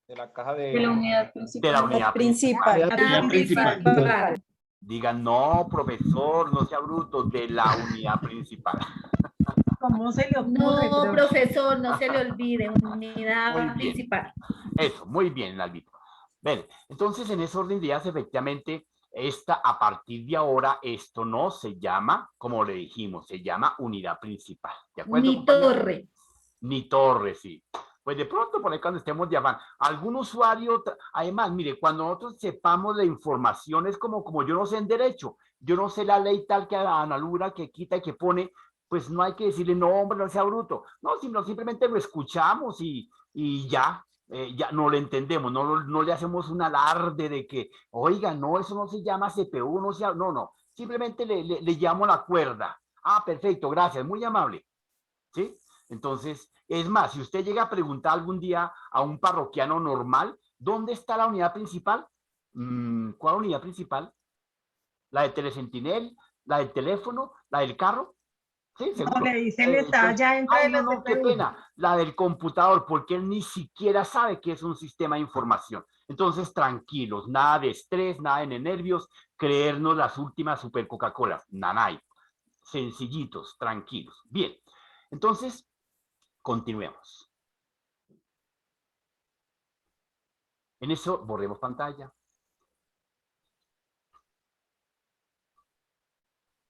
De la caja de... De la unidad principal. De la unidad principal. La principal. Digan, no, profesor, no sea bruto, de la unidad principal. ¿Cómo se le ocurre? No, profesor, no se le olvide, Muy unidad bien. principal. Eso, muy bien, Albito. Bien, entonces en ese orden de ideas, efectivamente, a partir de ahora, esto no se llama, como le dijimos, se llama unidad principal. ¿De acuerdo, Ni compañeros? torre. Ni torre, sí. Pues de pronto, por ahí cuando estemos de afán, algún usuario, además, mire, cuando nosotros sepamos la información, es como yo no sé en derecho, yo no sé la ley tal que analura, que quita y que pone, pues no hay que decirle, no, hombre, no sea bruto. No, sino simplemente lo escuchamos y ya. Ya no lo entendemos, no le hacemos un alarde de que, oiga, no, eso no se llama CPU, no, simplemente le llamo la cuerda. Ah, perfecto, gracias, muy amable. ¿Sí? Entonces, es más, si usted llega a preguntar algún día a un parroquiano normal, ¿dónde está la unidad principal? ¿Cuál unidad principal? ¿La de Telesentinel? ¿La del teléfono? ¿La del carro? Sí, seguro. No, le dicen está ya dentro de la no, qué CPU. pena, la del computador, porque él ni siquiera sabe que es un sistema de información. Entonces, tranquilos, nada de estrés, nada de nervios, creernos las últimas super Coca-Cola, nanay, sencillitos, tranquilos. Bien, entonces, continuemos. En eso, borremos pantalla.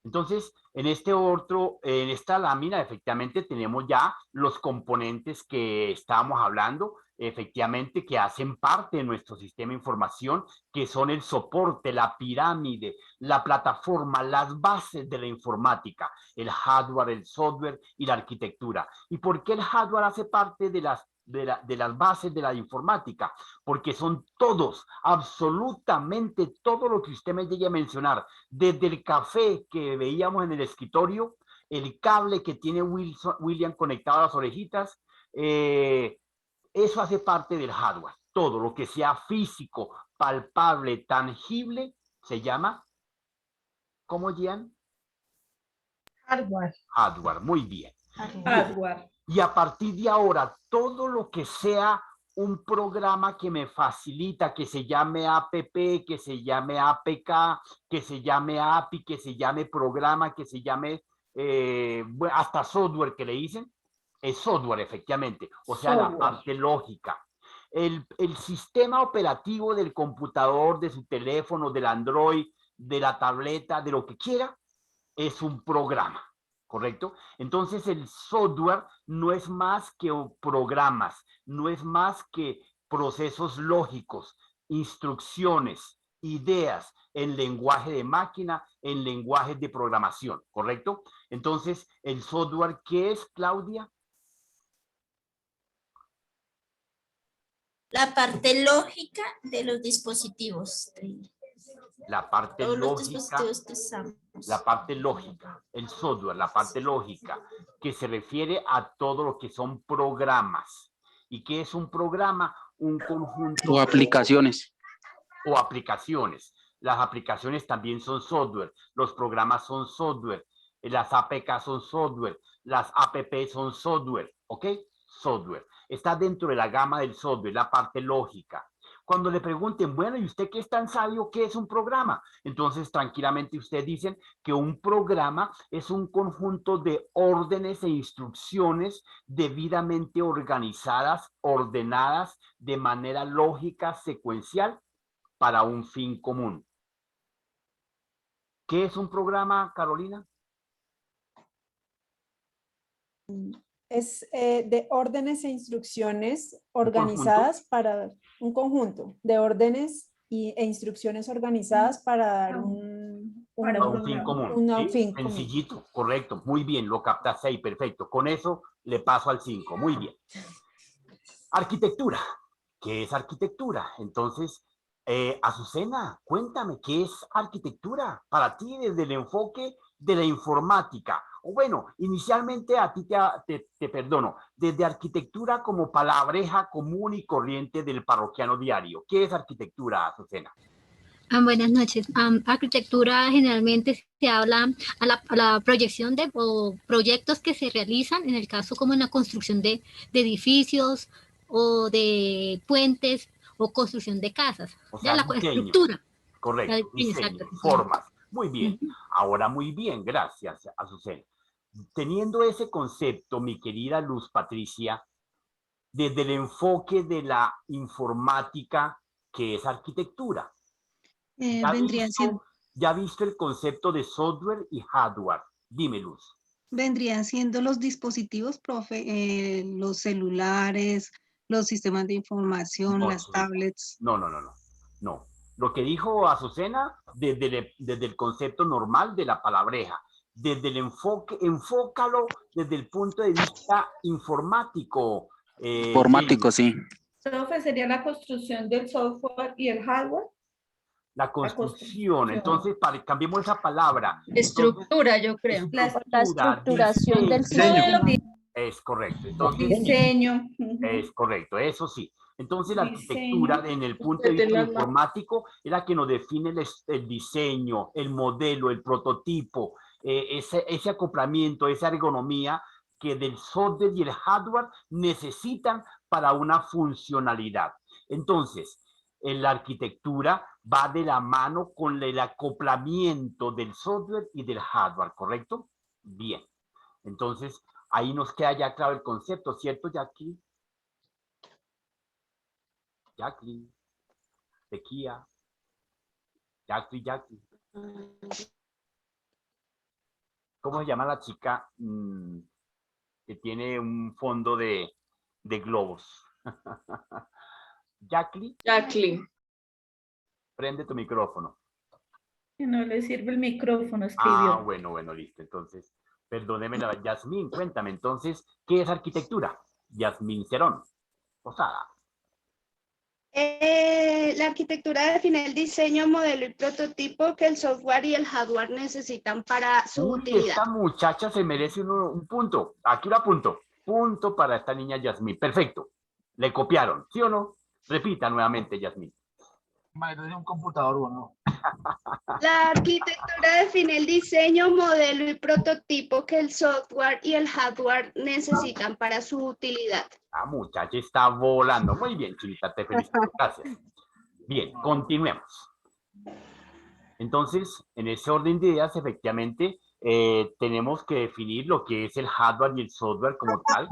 Entonces, en esta lámina, efectivamente, tenemos ya los componentes que estábamos hablando, efectivamente, que hacen parte de nuestro sistema de información, que son el soporte, la pirámide, la plataforma, las bases de la informática, el hardware, el software y la arquitectura. ¿Y por qué el hardware hace parte de las bases de la informática? Porque son todos, absolutamente todo lo que usted me llegue a mencionar, desde el café que veíamos en el escritorio, el cable que tiene William conectado a las orejitas, eso hace parte del hardware. Todo lo que sea físico, palpable, tangible, se llama, ¿cómo, Gian? Hardware. Hardware, muy bien. Hardware. Y a partir de ahora, todo lo que sea un programa que me facilita, que se llame app, que se llame APK, que se llame API, que se llame programa, que se llame hasta software que le dicen, es software efectivamente, o sea, la parte lógica. El sistema operativo del computador, de su teléfono, del Android, de la tableta, de lo que quiera, es un programa. ¿Correcto? Entonces el software no es más que programas, no es más que procesos lógicos, instrucciones, ideas en lenguaje de máquina, en lenguaje de programación, ¿correcto? Entonces, el software, ¿qué es, Claudia? La parte lógica de los dispositivos. La parte Todos los lógica, dispositivos que usamos. la parte lógica, el software, la parte lógica, que se refiere a todo lo que son programas. ¿Y qué es un programa? Un conjunto... O aplicaciones. O aplicaciones. Las aplicaciones también son software, los programas son software, las APK son software, las APP son software, ¿ok? Software. Está dentro de la gama del software, la parte lógica. Cuando le pregunten, bueno, ¿y usted qué es tan sabio? ¿Qué es un programa? Entonces, tranquilamente ustedes dicen que un programa es un conjunto de órdenes e instrucciones debidamente organizadas, ordenadas de manera lógica, secuencial, para un fin común. ¿Qué es un programa, Carolina? Es de órdenes e instrucciones organizadas para un conjunto de órdenes e instrucciones organizadas para dar un fin común. un ¿sí? fin común. Sencillito, correcto, muy bien, lo captaste ahí, perfecto. Con eso le paso al 5, muy bien. Arquitectura. ¿Qué es arquitectura? Entonces, Azucena, cuéntame, ¿qué es arquitectura para ti desde el enfoque de la informática? O bueno, inicialmente a ti te perdono, desde arquitectura como palabreja común y corriente del parroquiano diario. ¿Qué es arquitectura, Azucena? Buenas noches. Arquitectura generalmente se habla a la proyección de proyectos que se realizan, en el caso como en la construcción de edificios o de puentes o construcción de casas. O Ya sea, la estructura. Correcto, diseño, formas. Muy bien. Ahora muy bien, gracias, Azucena. Teniendo ese concepto, mi querida Luz Patricia, desde el enfoque de la informática, ¿qué es arquitectura? ¿Ya visto el concepto de software y hardware? Dime, Luz. Vendrían siendo los dispositivos, profe, los celulares, los sistemas de información, No, las tablets. No. Lo que dijo Azucena, desde el concepto normal de la palabreja, desde el enfoque, enfócalo desde el punto de vista informático. Informático, sí. Profe, ¿sería la construcción del software y el hardware? La construcción. Entonces, cambiemos esa palabra. Estructura, yo creo. La estructuración del sistema. Es correcto. Entonces, diseño. Es correcto, eso sí. Entonces, la arquitectura, en el punto de vista informático, es la que nos define el diseño, el modelo, el prototipo, ese acoplamiento, esa ergonomía que del software y el hardware necesitan para una funcionalidad. Entonces, en la arquitectura va de la mano con el acoplamiento del software y del hardware, ¿correcto? Bien. Entonces, ahí nos queda ya claro el concepto, ¿cierto, Jackie? Jackie. Tequía. Jackie. ¿Cómo se llama la chica que tiene un fondo de globos? Jackie. Prende tu micrófono. Que no le sirve el micrófono, escribió. Bueno, listo. Entonces, perdóneme, Yasmín, cuéntame entonces, ¿qué es arquitectura? Yasmín Cerón Posada. La arquitectura define el diseño, modelo y prototipo que el software y el hardware necesitan para su utilidad. Esta muchacha se merece un punto. Aquí lo apunto. Punto para esta niña Yasmín. Perfecto. Le copiaron, ¿sí o no? Repita nuevamente, Yasmín. Madre de un computador o no. La arquitectura define el diseño, modelo y prototipo que el software y el hardware necesitan para su utilidad. La muchacha está volando. Muy bien, Chinita, te felicito. Gracias. Bien, continuemos. Entonces, en ese orden de ideas, efectivamente, tenemos que definir lo que es el hardware y el software como tal.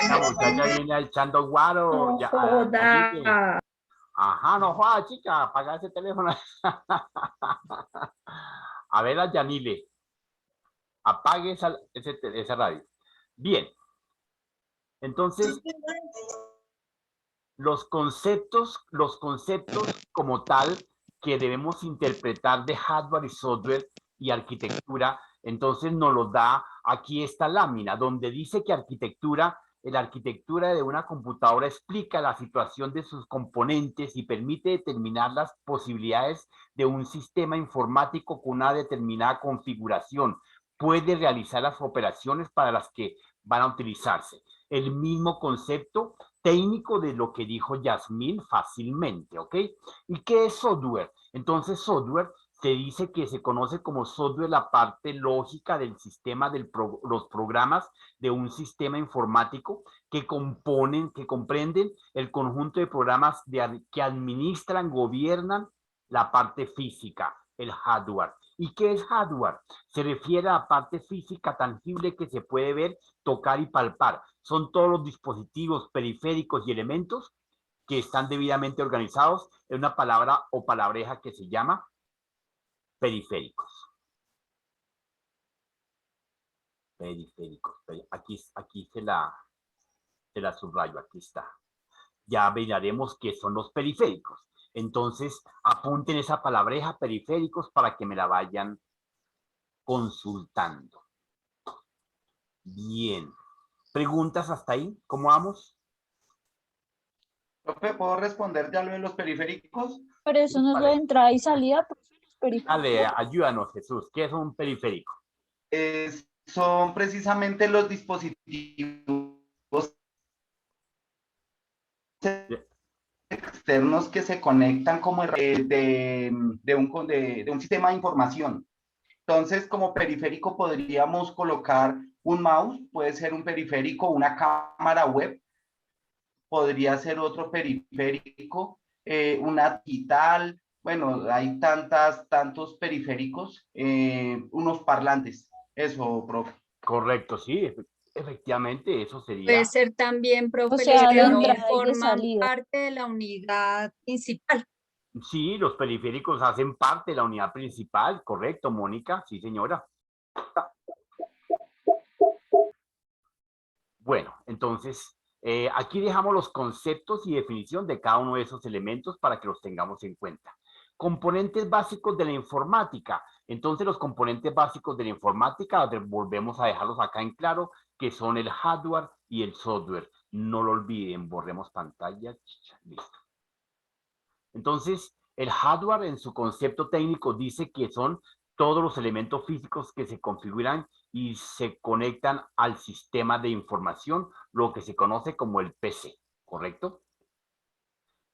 La muchacha viene echando guaro. Ajá, no joda, chica, apaga ese teléfono. A ver, a Yanile. Apague esa radio. Bien. Entonces, los conceptos como tal que debemos interpretar de hardware y software y arquitectura, entonces nos lo da aquí esta lámina, donde dice que la arquitectura de una computadora explica la situación de sus componentes y permite determinar las posibilidades de un sistema informático con una determinada configuración. Puede realizar las operaciones para las que van a utilizarse. El mismo concepto técnico de lo que dijo Yasmín fácilmente, ¿ok? ¿Y qué es software? Entonces, software se dice que se conoce como software la parte lógica del sistema, los programas de un sistema informático que comprenden el conjunto de programas que administran, gobiernan la parte física, el hardware. ¿Y qué es hardware? Se refiere a la parte física tangible que se puede ver, tocar y palpar. Son todos los dispositivos periféricos y elementos que están debidamente organizados en una palabra o palabreja que se llama periféricos. Periféricos. Aquí se la subrayo, aquí está. Ya veremos qué son los periféricos. Entonces, apunten esa palabreja periféricos para que me la vayan consultando. Bien. ¿Preguntas hasta ahí? ¿Cómo vamos? Profe, ¿puedo responder ya lo de los periféricos? Pero eso no es lo de entrada y salida, profe, los periféricos. Dale, ayúdanos, Jesús. ¿Qué es un periférico? Son precisamente los dispositivos externos que se conectan como de un sistema de información. Entonces, como periférico podríamos colocar un mouse, puede ser un periférico, una cámara web, podría ser otro periférico, una digital, bueno, hay tantos periféricos, unos parlantes, eso, profe. Correcto, sí, efectivamente, eso sería. Puede ser también, profe, O sea, los que de no entrada y de forman salida. parte de la unidad principal. Sí, los periféricos hacen parte de la unidad principal, correcto, Mónica, sí, señora. Bueno, entonces, aquí dejamos los conceptos y definición de cada uno de esos elementos para que los tengamos en cuenta. Componentes básicos de la informática. Entonces, los componentes básicos de la informática, volvemos a dejarlos acá en claro, que son el hardware y el software. No lo olviden, borremos pantalla. Listo. Entonces, el hardware en su concepto técnico dice que son todos los elementos físicos que se configuran y se conectan al sistema de información, lo que se conoce como el PC, ¿correcto?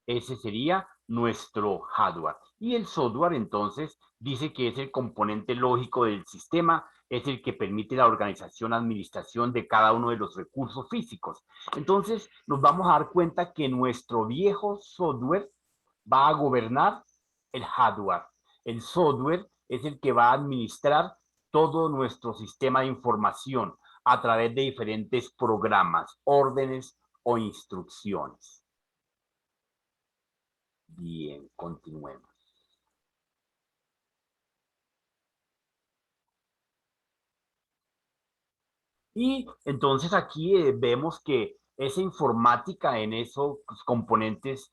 Ese sería nuestro hardware. Y el software, entonces, dice que es el componente lógico del sistema, es el que permite la organización, administración de cada uno de los recursos físicos. Entonces, nos vamos a dar cuenta que nuestro viejo software va a gobernar el hardware. El software es el que va a administrar todo nuestro sistema de información a través de diferentes programas, órdenes o instrucciones. Bien, continuemos. Y entonces aquí vemos que esa informática en esos componentes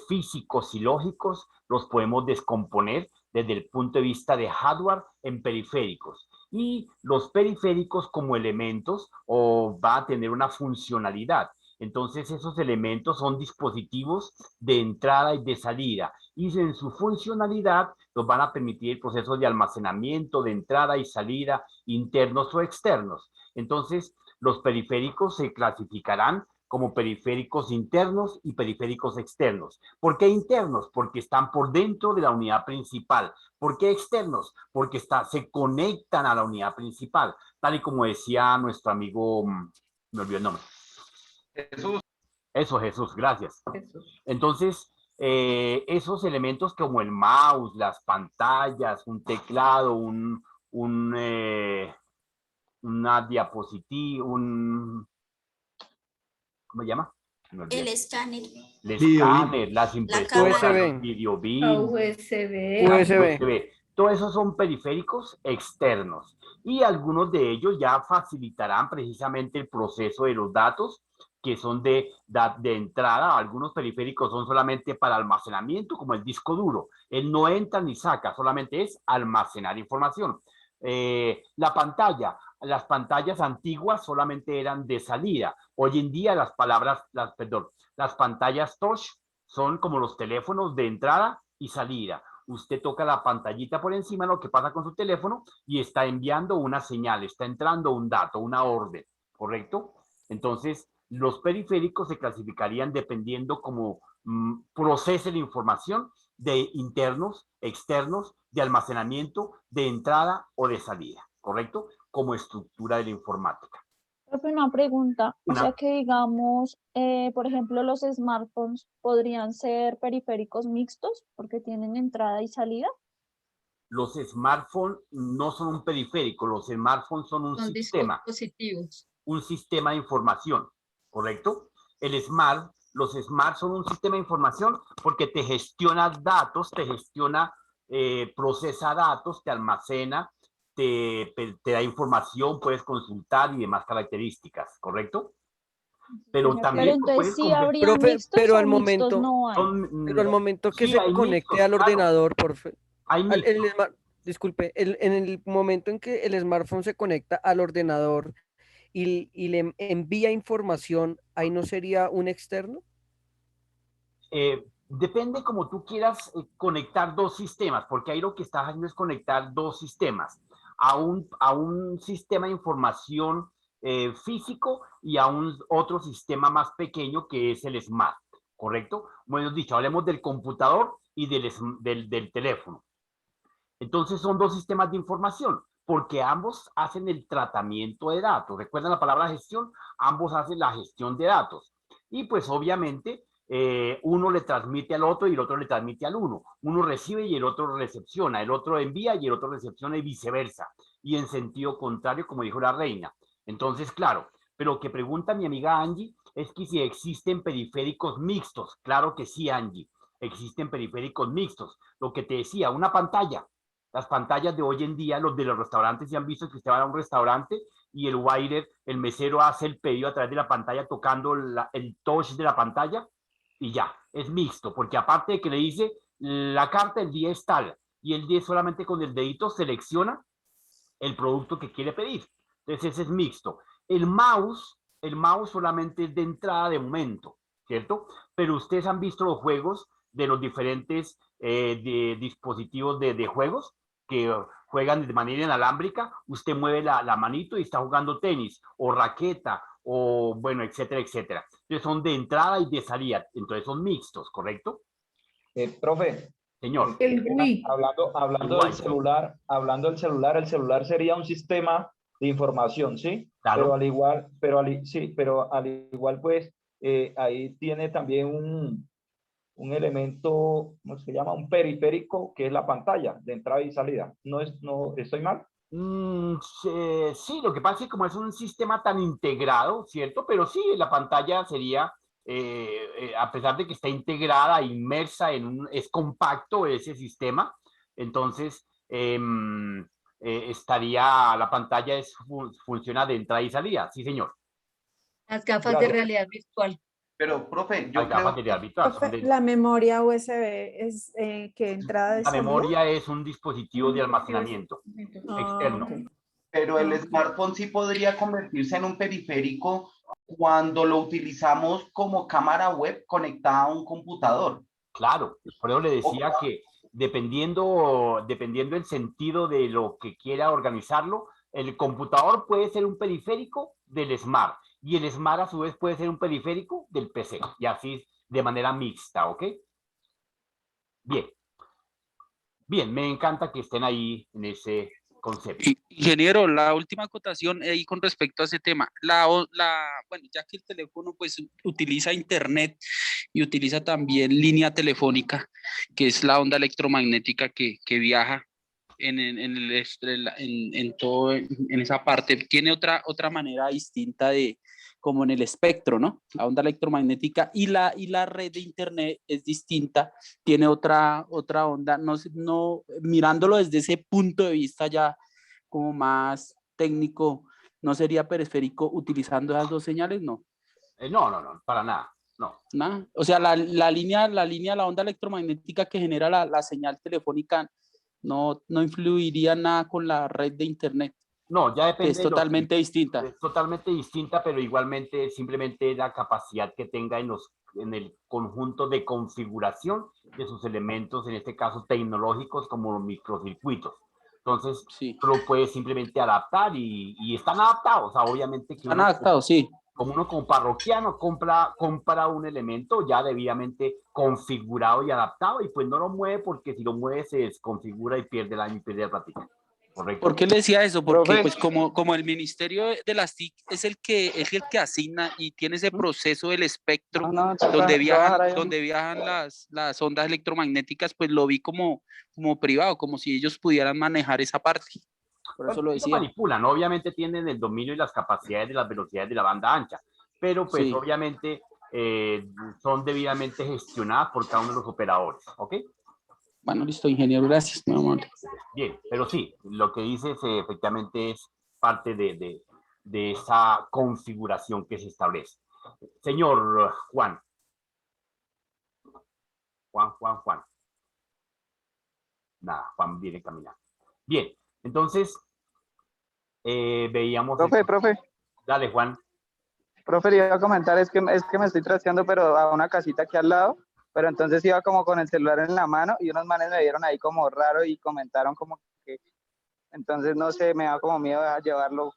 físicos y lógicos los podemos descomponer desde el punto de vista de hardware en periféricos. Y los periféricos como elementos va a tener una funcionalidad. Entonces esos elementos son dispositivos de entrada y de salida. Y en su funcionalidad nos van a permitir el proceso de almacenamiento, de entrada y salida, internos o externos. Entonces, los periféricos se clasificarán como periféricos internos y periféricos externos. ¿Por qué internos? Porque están por dentro de la unidad principal. ¿Por qué externos? Porque se conectan a la unidad principal, tal y como decía nuestro amigo, me olvidó el nombre. Jesús. Eso, Jesús, gracias. Jesús. Entonces, esos elementos como el mouse, las pantallas, un teclado, una diapositiva, ¿cómo se llama? El escáner. El escáner, las impresoras, los USB. Todos esos son periféricos externos y algunos de ellos ya facilitarán precisamente el proceso de los datos que son de entrada. Algunos periféricos son solamente para almacenamiento, como el disco duro. Él no entra ni saca, solamente es almacenar información. La pantalla. Las pantallas antiguas solamente eran de salida. Hoy en día las pantallas touch son como los teléfonos de entrada y salida. Usted toca la pantallita por encima, lo que pasa con su teléfono, y está enviando una señal, está entrando un dato, una orden, ¿correcto? Entonces, los periféricos se clasificarían dependiendo cómo procese la información de internos, externos, de almacenamiento, de entrada o de salida, ¿correcto? Como estructura de la informática. Profe, una pregunta. O sea que digamos, por ejemplo, los smartphones podrían ser periféricos mixtos porque tienen entrada y salida. Los smartphones no son un periférico, los smartphones son un sistema. Dispositivos. Un sistema de información, ¿correcto? El smart los Smart son un sistema de información porque te gestiona datos, te gestiona, procesa datos, te almacena, te da información, puedes consultar y demás características, ¿correcto? Pero también Pero entonces sí habría mixtos pero o al mixtos momento, no hay. pero al momento que sí, se hay conecte mixtos, al claro. ordenador, Hay disculpe, en el momento en que el smartphone se conecta al ordenador y le envía información, ¿ahí no sería un externo? Depende como tú quieras conectar dos sistemas, porque ahí lo que estás haciendo es conectar dos sistemas, a un sistema de información físico y a un otro sistema más pequeño que es el Smart, ¿correcto? Bueno, dicho, hablemos del computador y del teléfono. Entonces son dos sistemas de información, porque ambos hacen el tratamiento de datos. ¿Recuerdan la palabra gestión? Ambos hacen la gestión de datos. Y pues obviamente uno le transmite al otro y el otro le transmite al uno. Uno recibe y el otro recepciona, el otro envía y el otro recepciona y viceversa. Y en sentido contrario, como dijo la reina. Entonces, claro, pero lo que pregunta mi amiga Angie es que si existen periféricos mixtos. Claro que sí, Angie. Existen periféricos mixtos. Lo que te decía, una pantalla. Las pantallas de hoy en día, los de los restaurantes, se han visto que usted va a un restaurante y el waiter, el mesero, hace el pedido a través de la pantalla tocando el touch de la pantalla y ya, es mixto, porque aparte de que le dice la carta del día es tal y el día solamente con el dedito selecciona el producto que quiere pedir. Entonces ese es mixto. El mouse solamente es de entrada de momento, ¿cierto? Pero ustedes han visto los juegos de los diferentes dispositivos de juegos que juegan de manera inalámbrica. Usted mueve la manito y está jugando tenis o raqueta o bueno, etcétera, etcétera. Entonces son de entrada y de salida. Entonces son mixtos, ¿correcto? Profe. Señor. Hablando del celular, el celular sería un sistema de información, ¿sí? Claro. Pero al igual pues ahí tiene también un elemento, ¿cómo se llama? Un periférico que es la pantalla de entrada y salida. ¿No estoy mal? Sí, lo que pasa es que como es un sistema tan integrado, ¿cierto? Pero sí, la pantalla sería, a pesar de que está integrada, inmersa es compacto ese sistema, entonces la pantalla funciona de entrada y salida, sí señor. Las gafas de realidad virtual. Pero, profe, yo creo que la memoria USB es que entrada de la salida. memoria es un dispositivo de almacenamiento externo. Okay. Pero el smartphone sí podría convertirse en un periférico cuando lo utilizamos como cámara web conectada a un computador. Claro, por eso le decía que dependiendo del sentido de lo que quiera organizarlo, el computador puede ser un periférico del Smart y el Smart a su vez puede ser un periférico del PC y así de manera mixta, ¿ok? Bien, me encanta que estén ahí en ese concepto. Ingeniero, la última acotación ahí con respecto a ese tema. Bueno, ya que el teléfono pues utiliza internet y utiliza también línea telefónica, que es la onda electromagnética que viaja en esa parte, tiene otra manera distinta como en el espectro, ¿no? La onda electromagnética y la red de internet es distinta, tiene otra onda, no, mirándolo desde ese punto de vista ya como más técnico, ¿no sería periférico utilizando esas dos señales? No. No, para nada. No. ¿Nada? O sea, la onda electromagnética que genera la señal telefónica no influiría nada con la red de internet. No, ya depende. Es totalmente distinta. Es totalmente distinta, pero igualmente simplemente la capacidad que tenga en el conjunto de configuración de sus elementos, en este caso tecnológicos como los microcircuitos. Entonces, sí, lo puede simplemente adaptar y están adaptados. O sea, obviamente que están adaptados, sí. Como uno como parroquiano compra un elemento ya debidamente configurado y adaptado y pues no lo mueve porque si lo mueve se desconfigura y pierde el año y pierde la práctica. Correcto. ¿Por qué le decía eso? Porque pues como el Ministerio de las TIC es el que asigna y tiene ese proceso del espectro donde viajan las ondas electromagnéticas, pues lo vi como privado, como si ellos pudieran manejar esa parte. Por eso lo decía. Manipulan, obviamente tienen el dominio y las capacidades de las velocidades de la banda ancha, pero pues sí, obviamente son debidamente gestionadas por cada uno de los operadores, ¿ok? Bueno, listo, ingeniero, gracias, muy amable. Bien, pero sí, lo que dices efectivamente es parte de esa configuración que se establece. Señor Juan. Juan. Nada, Juan viene caminando. Bien, entonces, veíamos... Profe. Dale, Juan. Profe, le iba a comentar, es que me estoy trasteando, pero a una casita aquí al lado, pero entonces iba como con el celular en la mano y unos manes me vieron ahí como raro y comentaron como que, entonces no sé, me da como miedo a llevarlo.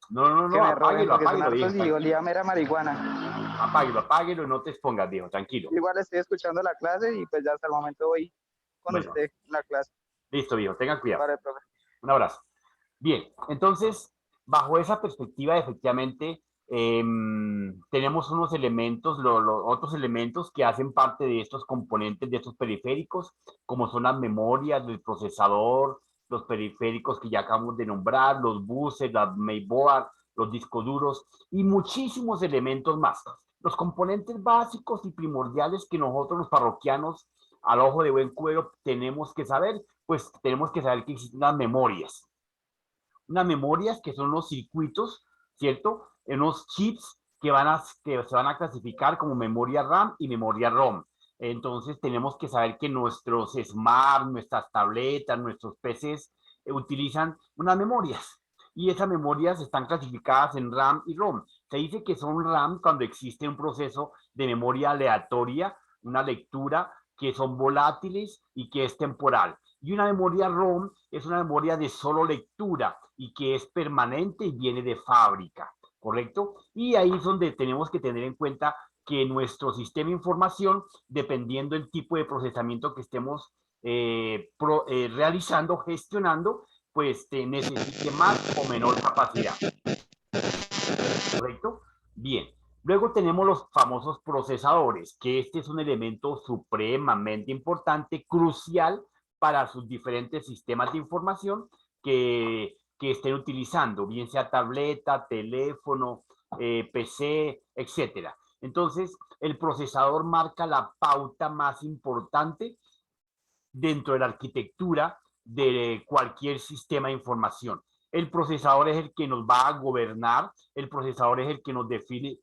No, apáguelo, y olía mera marihuana. Apáguelo y no te expongas, viejo, tranquilo. Igual estoy escuchando la clase y pues ya hasta el momento voy con usted en la clase. Listo, viejo, tengan cuidado. Vale, profe. Un abrazo. Bien, entonces, bajo esa perspectiva, efectivamente, tenemos unos elementos, otros elementos que hacen parte de estos componentes, de estos periféricos, como son las memorias del procesador, los periféricos que ya acabamos de nombrar, los buses, las mainboard, los discos duros y muchísimos elementos más. Los componentes básicos y primordiales que nosotros los parroquianos al ojo de buen cuero tenemos que saber, pues tenemos que saber que existen unas memorias. Unas memorias que son los circuitos, ¿cierto? Unos chips que se van a clasificar como memoria RAM y memoria ROM. Entonces tenemos que saber que nuestros smart, nuestras tabletas, nuestros PCs utilizan unas memorias. Y esas memorias están clasificadas en RAM y ROM. Se dice que son RAM cuando existe un proceso de memoria aleatoria, una lectura que son volátiles y que es temporal. Y una memoria ROM es una memoria de solo lectura y que es permanente y viene de fábrica, ¿correcto? Y ahí es donde tenemos que tener en cuenta que nuestro sistema de información, dependiendo del tipo de procesamiento que estemos realizando, gestionando, pues necesite más o menor capacidad. ¿Correcto? Bien. Luego tenemos los famosos procesadores, que este es un elemento supremamente importante, crucial para sus diferentes sistemas de información que estén utilizando, bien sea tableta, teléfono, PC, etcétera. Entonces, el procesador marca la pauta más importante dentro de la arquitectura de cualquier sistema de información. El procesador es el que nos va a gobernar, el procesador es el que nos define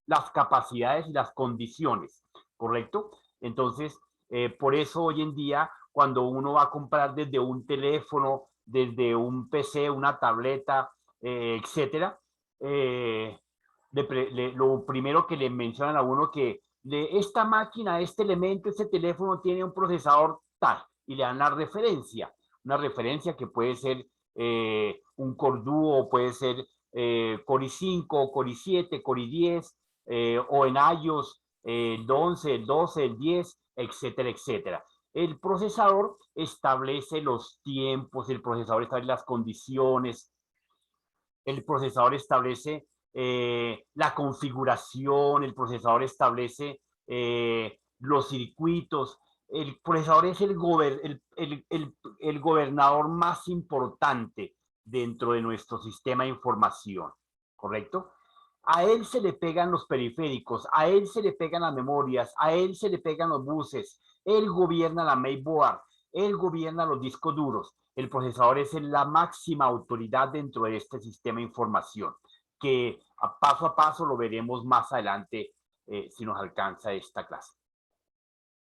las capacidades y las condiciones, ¿correcto? Entonces, por eso hoy en día, cuando uno va a comprar desde un teléfono, desde un PC, una tableta, etcétera, lo primero que le mencionan a uno que de esta máquina, este elemento, este teléfono tiene un procesador tal, y le dan la referencia, una referencia que puede ser un Core Duo, puede ser Core i5, Core i7, Core i10, o en iOS el 11, el 12, el 10, etcétera, etcétera. El procesador establece los tiempos, el procesador establece las condiciones, el procesador establece la configuración, el procesador establece los circuitos. El procesador es el gobernador más importante dentro de nuestro sistema de información, ¿correcto? A él se le pegan los periféricos, a él se le pegan las memorias, a él se le pegan los buses, él gobierna la mainboard, él gobierna los discos duros. El procesador es la máxima autoridad dentro de este sistema de información, que a paso lo veremos más adelante si nos alcanza esta clase.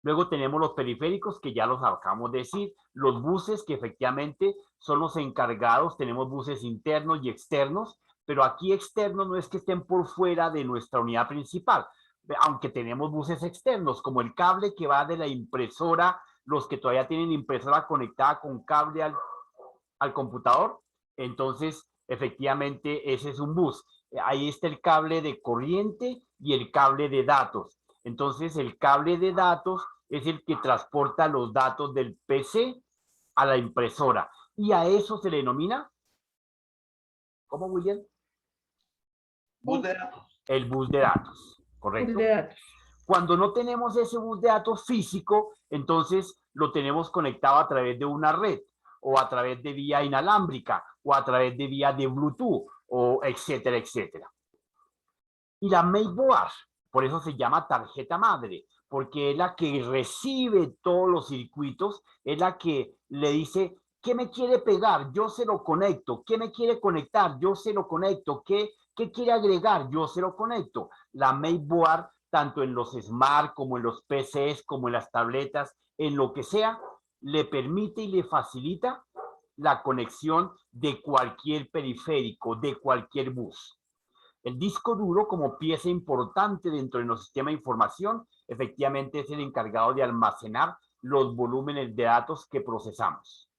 Luego tenemos los periféricos, que ya los acabamos de decir, los buses, que efectivamente son los encargados, tenemos buses internos y externos, pero aquí externos no es que estén por fuera de nuestra unidad principal, aunque tenemos buses externos, como el cable que va de la impresora, los que todavía tienen impresora conectada con cable al computador, entonces efectivamente ese es un bus. Ahí está el cable de corriente y el cable de datos. Entonces el cable de datos es el que transporta los datos del PC a la impresora. Y a eso se le denomina, ¿cómo, William? Bus de datos. El bus de datos, ¿correcto? Bus de datos. Cuando no tenemos ese bus de datos físico, entonces lo tenemos conectado a través de una red, o a través de vía inalámbrica, o a través de vía de Bluetooth, o etcétera, etcétera. Y la mainboard, Por eso se llama tarjeta madre, porque es la que recibe todos los circuitos, es la que le dice, ¿qué me quiere pegar? Yo se lo conecto. ¿Qué me quiere conectar? Yo se lo conecto. ¿Qué quiere agregar? Yo se lo conecto. La mainboard, tanto en los smart como en los PCs, como en las tabletas, en lo que sea, le permite y le facilita la conexión de cualquier periférico, de cualquier bus. El disco duro, como pieza importante dentro de nuestro sistema de información, efectivamente es el encargado de almacenar los volúmenes de datos que procesamos.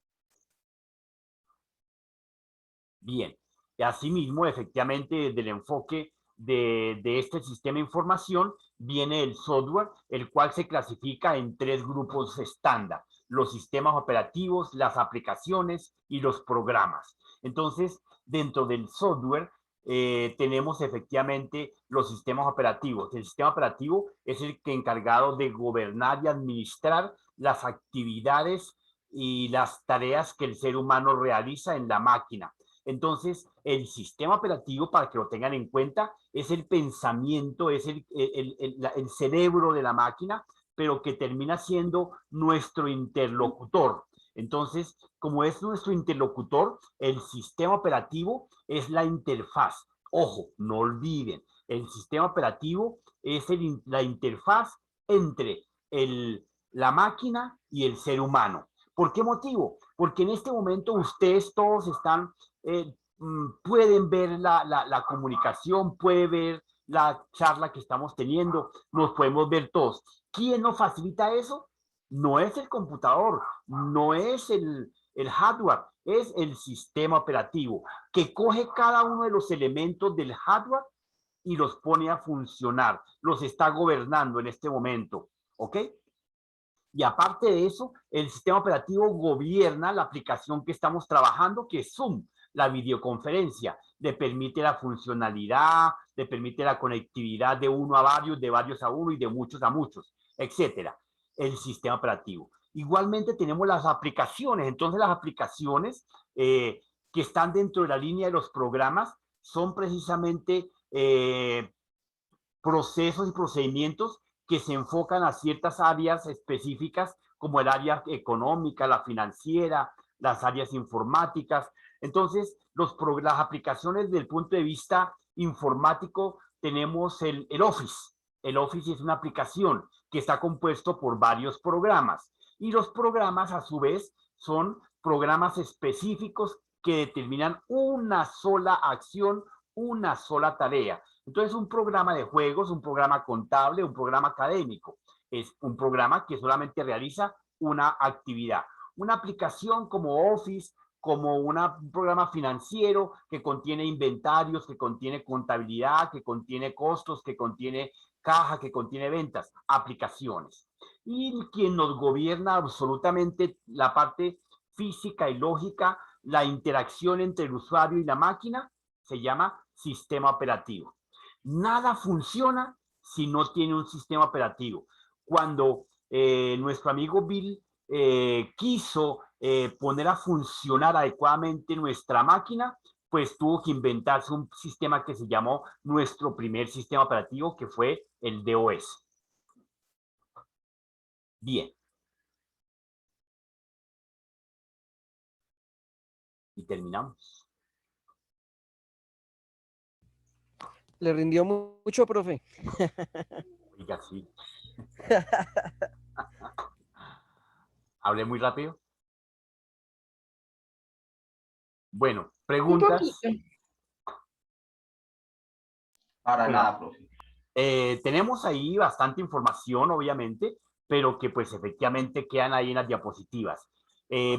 Bien, y asimismo, efectivamente, desde el enfoque de este sistema de información, viene el software, el cual se clasifica en 3 grupos estándar: los sistemas operativos, las aplicaciones y los programas. Entonces, dentro del software, tenemos efectivamente los sistemas operativos. El sistema operativo es el que encargado de gobernar y administrar las actividades y las tareas que el ser humano realiza en la máquina. Entonces, el sistema operativo, para que lo tengan en cuenta, es el pensamiento, es el cerebro de la máquina, pero que termina siendo nuestro interlocutor. Entonces, como es nuestro interlocutor, el sistema operativo es la interfaz. Ojo, no olviden, el sistema operativo es la interfaz entre la máquina y el ser humano. ¿Por qué motivo? Porque en este momento ustedes todos están, pueden ver la comunicación, pueden ver la charla que estamos teniendo, nos podemos ver todos. ¿Quién nos facilita eso? No es el computador, no es el hardware, es el sistema operativo, que coge cada uno de los elementos del hardware y los pone a funcionar, los está gobernando en este momento, ¿ok? Y aparte de eso, el sistema operativo gobierna la aplicación que estamos trabajando, que es Zoom, la videoconferencia. Le permite la funcionalidad, le permite la conectividad de uno a varios, de varios a uno y de muchos a muchos, etcétera. El sistema operativo. Igualmente tenemos las aplicaciones. Entonces las aplicaciones que están dentro de la línea de los programas son precisamente procesos y procedimientos que se enfocan a ciertas áreas específicas, como el área económica, la financiera, las áreas informáticas. Entonces, las aplicaciones desde el punto de vista informático, tenemos el Office. El Office es una aplicación que está compuesto por varios programas. Y los programas, a su vez, son programas específicos que determinan una sola acción, una sola tarea. Entonces, un programa de juegos, un programa contable, un programa académico, es un programa que solamente realiza una actividad. Una aplicación como Office, como un programa financiero que contiene inventarios, que contiene contabilidad, que contiene costos, que contiene caja, que contiene ventas, aplicaciones. Y quien nos gobierna absolutamente la parte física y lógica, la interacción entre el usuario y la máquina, se llama sistema operativo. Nada funciona si no tiene un sistema operativo. Cuando nuestro amigo Bill quiso poner a funcionar adecuadamente nuestra máquina, pues tuvo que inventarse un sistema que se llamó nuestro primer sistema operativo, que fue el DOS. Bien. Y terminamos. ¿Le rindió mucho, profe? Oiga, sí. ¿Hablé muy rápido? Bueno, preguntas. Para nada, profe. Tenemos ahí bastante información, obviamente, pero que pues efectivamente quedan ahí en las diapositivas.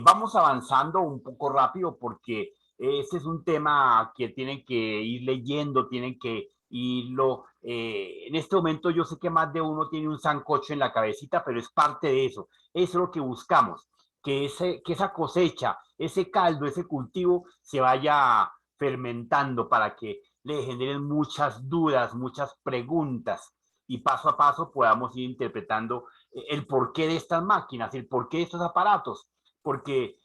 Vamos avanzando un poco rápido porque este es un tema que tienen que ir leyendo, tienen que irlo. En este momento yo sé que más de uno tiene un sancocho en la cabecita, pero es parte de eso. Eso es lo que buscamos, que esa cosecha, ese caldo, ese cultivo se vaya fermentando para que le generen muchas dudas, muchas preguntas, y paso a paso podamos ir interpretando el porqué de estas máquinas, el porqué de estos aparatos, porque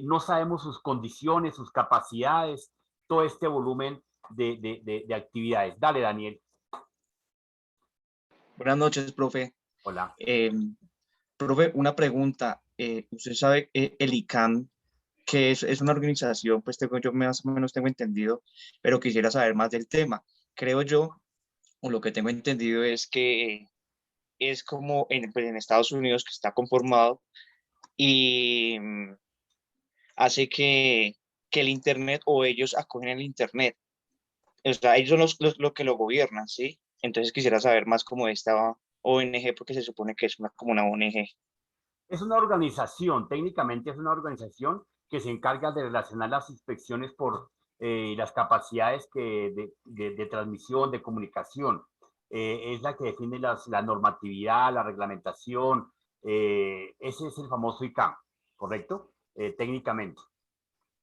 no sabemos sus condiciones, sus capacidades, todo este volumen de actividades. Dale, Daniel. Buenas noches, profe. Hola. Profe, una pregunta. Usted sabe, el ICANN, que es una organización, pues yo más o menos tengo entendido, pero quisiera saber más del tema. Creo yo, o lo que tengo entendido es que es como pues en Estados Unidos que está conformado y hace que el Internet o ellos acogen el Internet. O sea, ellos son los que lo gobiernan, ¿sí? Entonces quisiera saber más como de esta ONG, porque se supone que es como una ONG. Es una organización, técnicamente es una organización que se encarga de relacionar las inspecciones por las capacidades de transmisión, de comunicación. Es la que define la normatividad, la reglamentación. Ese es el famoso ICANN, ¿correcto? Técnicamente.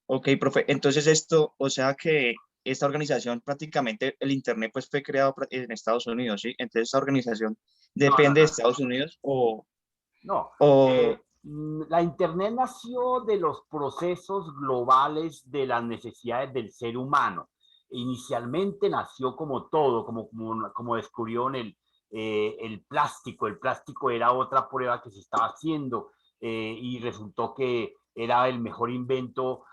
Ok, profe. Entonces esto, o sea que esta organización prácticamente, el Internet pues fue creado en Estados Unidos, ¿sí? Entonces esta organización depende de Estados Unidos o... No, o la Internet nació de los procesos globales de las necesidades del ser humano. Inicialmente nació como todo, como descubrieron el plástico. El plástico era otra prueba que se estaba haciendo y resultó que era el mejor invento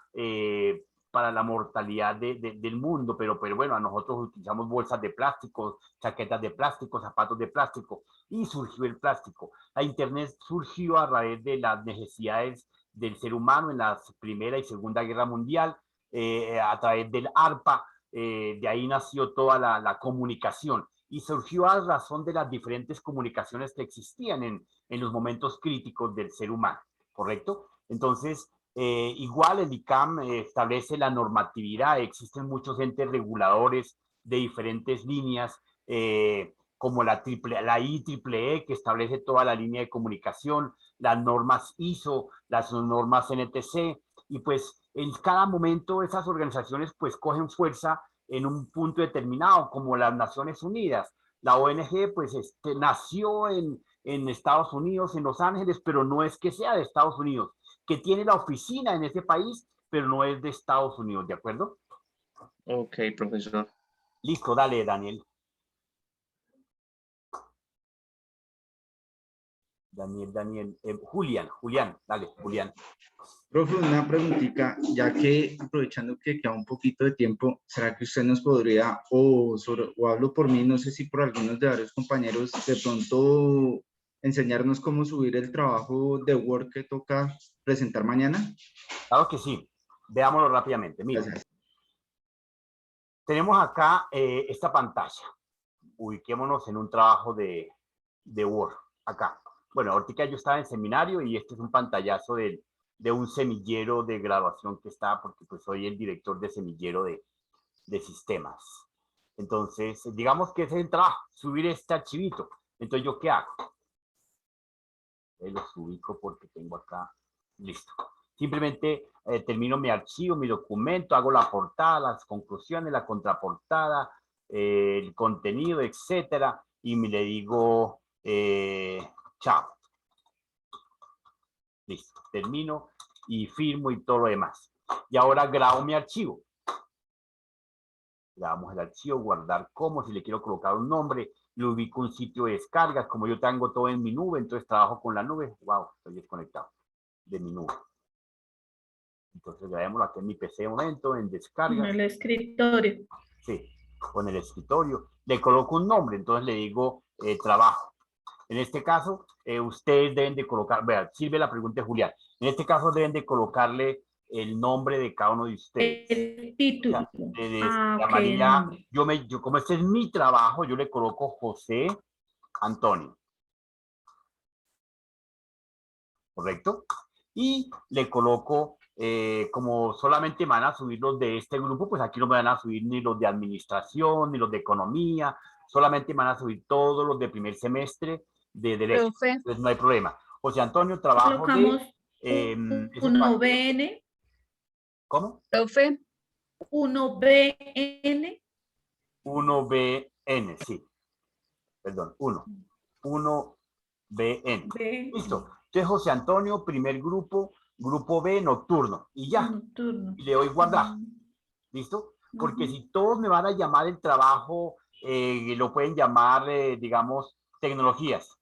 para la mortalidad del mundo, pero bueno, nosotros utilizamos bolsas de plástico, chaquetas de plástico, zapatos de plástico, y surgió el plástico. La Internet surgió a raíz de las necesidades del ser humano en la Primera y Segunda Guerra Mundial, a través del ARPA, de ahí nació toda la comunicación, y surgió a razón de las diferentes comunicaciones que existían en los momentos críticos del ser humano, ¿correcto? Entonces, igual el ICANN establece la normatividad, existen muchos entes reguladores de diferentes líneas, como la IEEE, que establece toda la línea de comunicación, las normas ISO, las normas NTC, y pues en cada momento esas organizaciones pues cogen fuerza en un punto determinado, como las Naciones Unidas. La ONG pues nació en Estados Unidos, en Los Ángeles, pero no es que sea de Estados Unidos, que tiene la oficina en ese país, pero no es de Estados Unidos, ¿de acuerdo? Ok, profesor. Listo, dale, Daniel. Julián, dale, Julián. Profe, una preguntita, ya que aprovechando que queda un poquito de tiempo, ¿será que usted nos podría, o hablo por mí, no sé si por algunos de varios compañeros, de pronto enseñarnos cómo subir el trabajo de Word que toca presentar mañana? Claro que sí, veámoslo rápidamente. Mira, tenemos acá esta pantalla. Ubiquémonos en un trabajo de Word, acá. Bueno, ahorita yo estaba en seminario y este es un pantallazo de un semillero de graduación que está, porque pues soy el director de semillero de sistemas. Entonces, digamos que ese es el trabajo, subir este archivito. Entonces, ¿yo qué hago? Los ubico porque tengo acá, listo. Simplemente termino mi archivo, mi documento, hago la portada, las conclusiones, la contraportada, el contenido, etcétera, y me le digo chao. Listo, termino y firmo y todo lo demás. Y ahora grabo mi archivo. Grabamos el archivo, guardar como, si le quiero colocar un nombre, le ubico un sitio de descargas, como yo tengo todo en mi nube, entonces trabajo con la nube. Wow, estoy desconectado de mi nube. Entonces grabémoslo aquí en mi PC de momento, en descargas. En el escritorio. Sí, con el escritorio. Le coloco un nombre, entonces le digo trabajo. En este caso, ustedes deben de colocar, vea, sirve la pregunta de Julián. En este caso deben de colocarle el nombre de cada uno de ustedes. El título. Okay, yo, como este es mi trabajo, yo le coloco José Antonio. ¿Correcto? Y le coloco, como solamente van a subir los de este grupo, pues aquí no me van a subir ni los de administración, ni los de economía, solamente van a subir todos los de primer semestre de derecho. Entonces no hay problema. José Antonio, trabajo colocamos de... 1BN. ¿Cómo? Profe. 1BN. 1BN, sí. Perdón, 1BN. Listo. Entonces, José Antonio, primer grupo, grupo B, nocturno. Y ya. Nocturno. Y le doy guardar. ¿Listo? Porque si todos me van a llamar el trabajo, lo pueden llamar, digamos, tecnologías.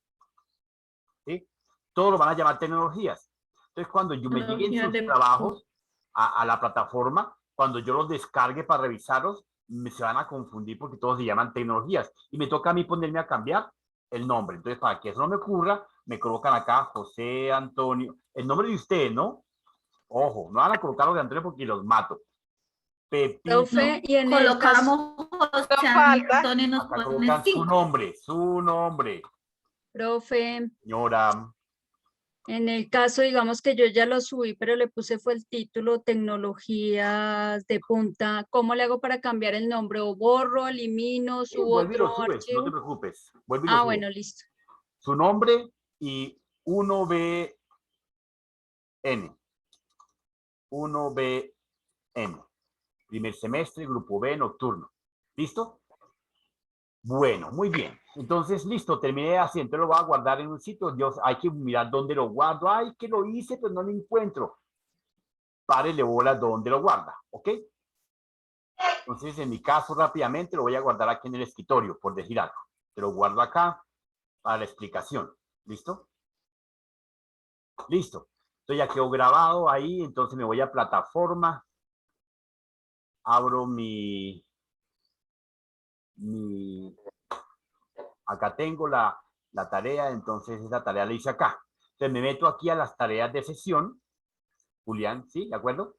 ¿Sí? Todos lo van a llamar tecnologías. Entonces, cuando yo me lleguen sus trabajos a la plataforma, cuando yo los descargue para revisarlos, se van a confundir porque todos se llaman tecnologías. Y me toca a mí ponerme a cambiar el nombre. Entonces, para que eso no me ocurra, me colocan acá José Antonio. El nombre de usted, ¿no? Ojo, no van a colocar los de Antonio porque los mato. Pepito. Profe, y en colocamos José Antonio y nos Acá ponen colocan 5. su nombre. profe, Señora. en el caso, digamos que yo ya lo subí, pero le puse fue el título tecnologías de punta. ¿Cómo le hago para cambiar el nombre? ¿O borro, elimino, subo Vuelve y lo otro subes, archivo? no te preocupes. Vuelve y lo subes. Bueno, listo. Su nombre y 1BN. 1BN. Primer semestre, grupo B, nocturno. ¿Listo? Bueno, muy bien. Entonces, listo, terminé así. Entonces lo voy a guardar en un sitio. Hay que mirar dónde lo guardo. Ay, que lo hice, pero no lo encuentro. Párele bola dónde lo guarda, ¿ok? Entonces, en mi caso, rápidamente lo voy a guardar aquí en el escritorio, por decir algo. Te lo guardo acá para la explicación. ¿Listo? Listo. Entonces ya quedó grabado ahí. Entonces me voy a plataforma. Abro acá tengo la tarea, entonces esa tarea la hice acá. Entonces me meto aquí a las tareas de sesión. Julián, ¿sí? ¿De acuerdo?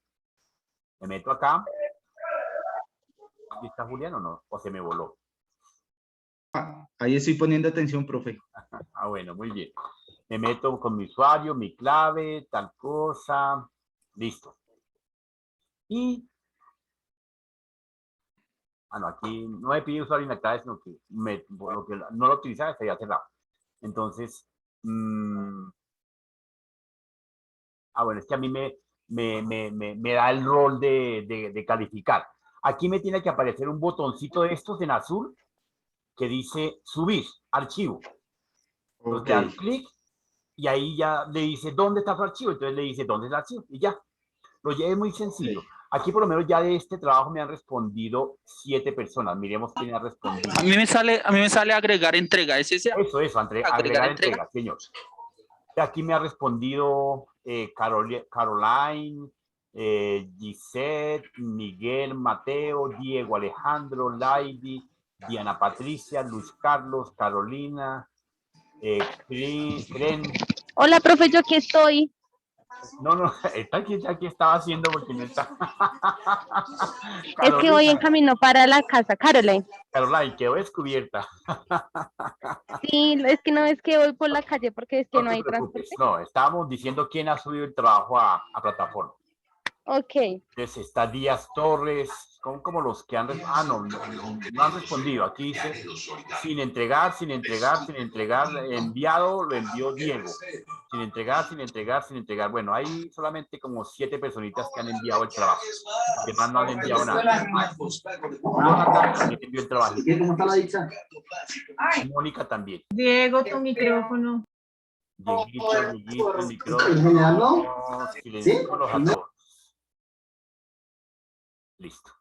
Me meto acá. ¿Y está Julián o no? ¿O se me voló? Ahí estoy poniendo atención, profe. Ah, bueno, muy bien. Me meto con mi usuario, mi clave, tal cosa. Listo. Y no, aquí no me pide usuario y la clave, sino que, lo que no lo utilizaba estaría cerrado. Entonces, bueno, es que a mí me da el rol de calificar. Aquí me tiene que aparecer un botoncito de estos en azul que dice subir archivo. Entonces, le dan clic y ahí ya le dice dónde está su archivo. Entonces le dice dónde es el archivo y ya. Lo llevé muy sencillo. Aquí por lo menos ya de este trabajo me han respondido 7 personas. Miremos quién ha respondido. A mí me sale agregar entrega. ¿Es ese? Eso, agregar entrega, señor. Aquí me ha respondido Caroline, Gisette, Miguel, Mateo, Diego, Alejandro, Lady, Diana Patricia, Luis Carlos, Carolina, Kren. Hola, profe, yo aquí estoy. No, aquí estaba haciendo porque no está. Es que voy en camino para la casa, Caroline. Caroline, quedó descubierta. Sí, es que no es que voy por la calle porque es que no hay transporte. No, estábamos diciendo quién ha subido el trabajo a plataforma. Ok. Entonces está Díaz Torres, como los que han no han respondido. Aquí dice sin entregar, enviado, lo envió Diego. Sin entregar. Bueno, hay solamente como 7 personitas que han enviado el trabajo. Los demás no han enviado nada. Jonathan también envió el trabajo. Mónica también. Diego, tu micrófono. Dieguito, el micrófono. Silenciémoslos a todos. Listo.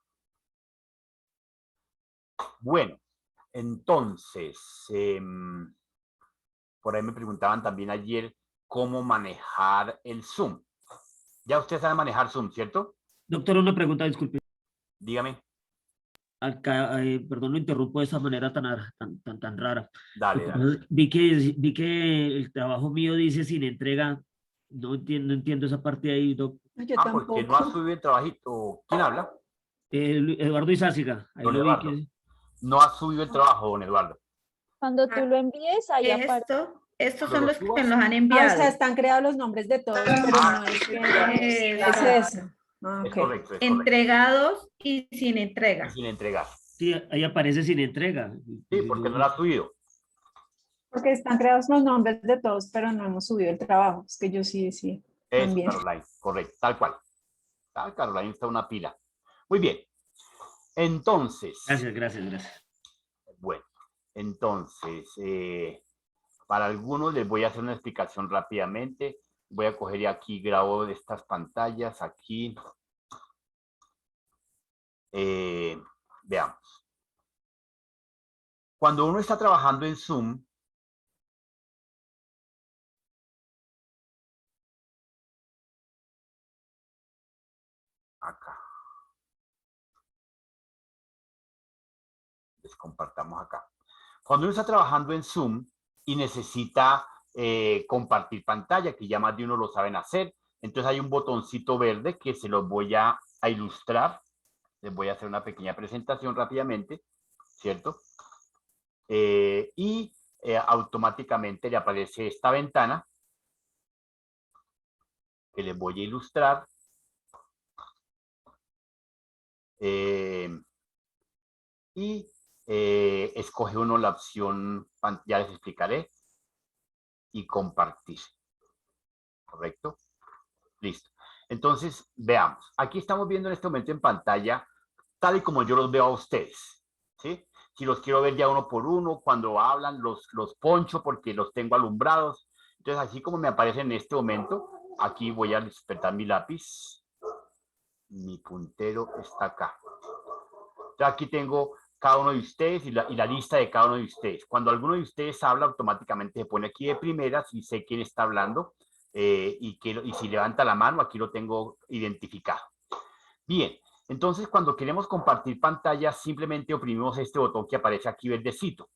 Bueno, entonces, por ahí me preguntaban también ayer cómo manejar el Zoom. Ya ustedes saben manejar Zoom, ¿cierto? Doctor, una pregunta, disculpe. Dígame. Acá, perdón, lo interrumpo de esa manera tan rara. Dale. Vi que el trabajo mío dice sin entrega. No entiendo esa parte ahí, doc. Porque no ha subido el trabajito. ¿Quién habla? Eduardo Izáciga. Ahí lo vi que... No ha subido el trabajo, don Eduardo. Cuando tú lo envíes, ahí aparece. Estos son los que nos han enviado. O sea, están creados los nombres de todos, pero no es que es eso. Es correcto. Entregados y sin entrega. Sin entregar. Sí, ahí aparece sin entrega. Sí, porque no lo ha subido. Porque están creados los nombres de todos, pero no hemos subido el trabajo. Es que yo sí. Eso, también. Caroline, correcto, tal cual. Caroline está una pila. Muy bien. Entonces. Gracias. Bueno, entonces, para algunos les voy a hacer una explicación rápidamente. Voy a coger aquí, grabo de estas pantallas aquí. Veamos. Cuando uno está trabajando en Zoom, Entonces, compartamos acá. Cuando uno está trabajando en Zoom y necesita compartir pantalla, que ya más de uno lo saben hacer, entonces hay un botoncito verde que se los voy a ilustrar. Les voy a hacer una pequeña presentación rápidamente, ¿cierto? Automáticamente le aparece esta ventana que les voy a ilustrar. Escoge uno la opción, ya les explicaré, y compartir. ¿Correcto? Listo. Entonces, veamos. Aquí estamos viendo en este momento en pantalla, tal y como yo los veo a ustedes. ¿Sí? Si los quiero ver ya uno por uno, cuando hablan, los poncho porque los tengo alumbrados. Entonces, así como me aparece en este momento, aquí voy a despertar mi lápiz. Mi puntero está acá. Entonces, aquí tengo cada uno de ustedes y la lista de cada uno de ustedes. Cuando alguno de ustedes habla, automáticamente se pone aquí de primera, si sé quién está hablando, y si levanta la mano, aquí lo tengo identificado. Bien, entonces cuando queremos compartir pantalla, simplemente oprimimos este botón que aparece aquí verdecito,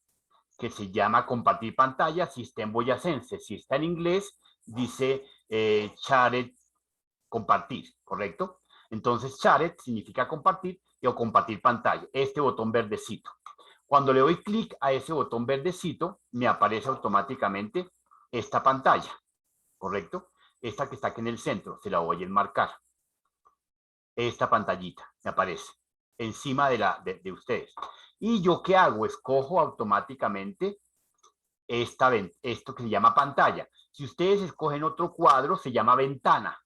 que se llama compartir pantalla, si está en boyacense. Si está en inglés, dice shared, compartir, ¿correcto? Entonces shared significa compartir o compartir pantalla, este botón verdecito. Cuando le doy clic a ese botón verdecito, me aparece automáticamente esta pantalla, ¿correcto? Esta que está aquí en el centro, se la voy a enmarcar. Esta pantallita me aparece encima de ustedes. ¿Y yo qué hago? Escojo automáticamente esto que se llama pantalla. Si ustedes escogen otro cuadro, se llama ventana.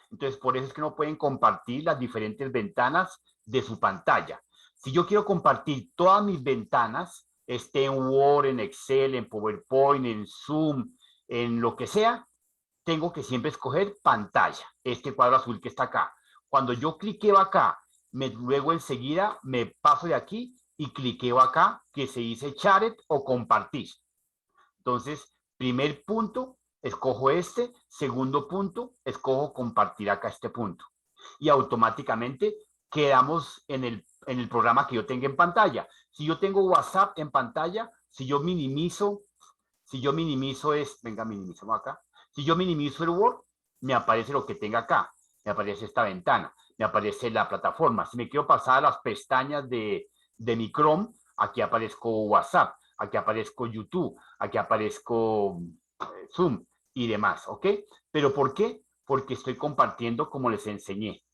Entonces, por eso es que no pueden compartir las diferentes ventanas de su pantalla. Si yo quiero compartir todas mis ventanas, esté en Word, en Excel, en PowerPoint, en Zoom, en lo que sea, tengo que siempre escoger pantalla, este cuadro azul que está acá. Cuando yo cliqueo acá, luego enseguida me paso de aquí y cliqueo acá, que se dice shared o compartir. Entonces, primer punto, escojo este. Segundo punto, escojo compartir acá este punto. Y automáticamente quedamos en el programa que yo tenga en pantalla. Si yo tengo WhatsApp en pantalla, si yo minimizo minimizamos acá. Si yo minimizo el Word, me aparece lo que tenga acá. Me aparece esta ventana, me aparece la plataforma. Si me quiero pasar a las pestañas de mi Chrome, aquí aparezco WhatsApp, aquí aparezco YouTube, aquí aparezco Zoom y demás, ¿ok? ¿Pero por qué? Porque estoy compartiendo como les enseñé.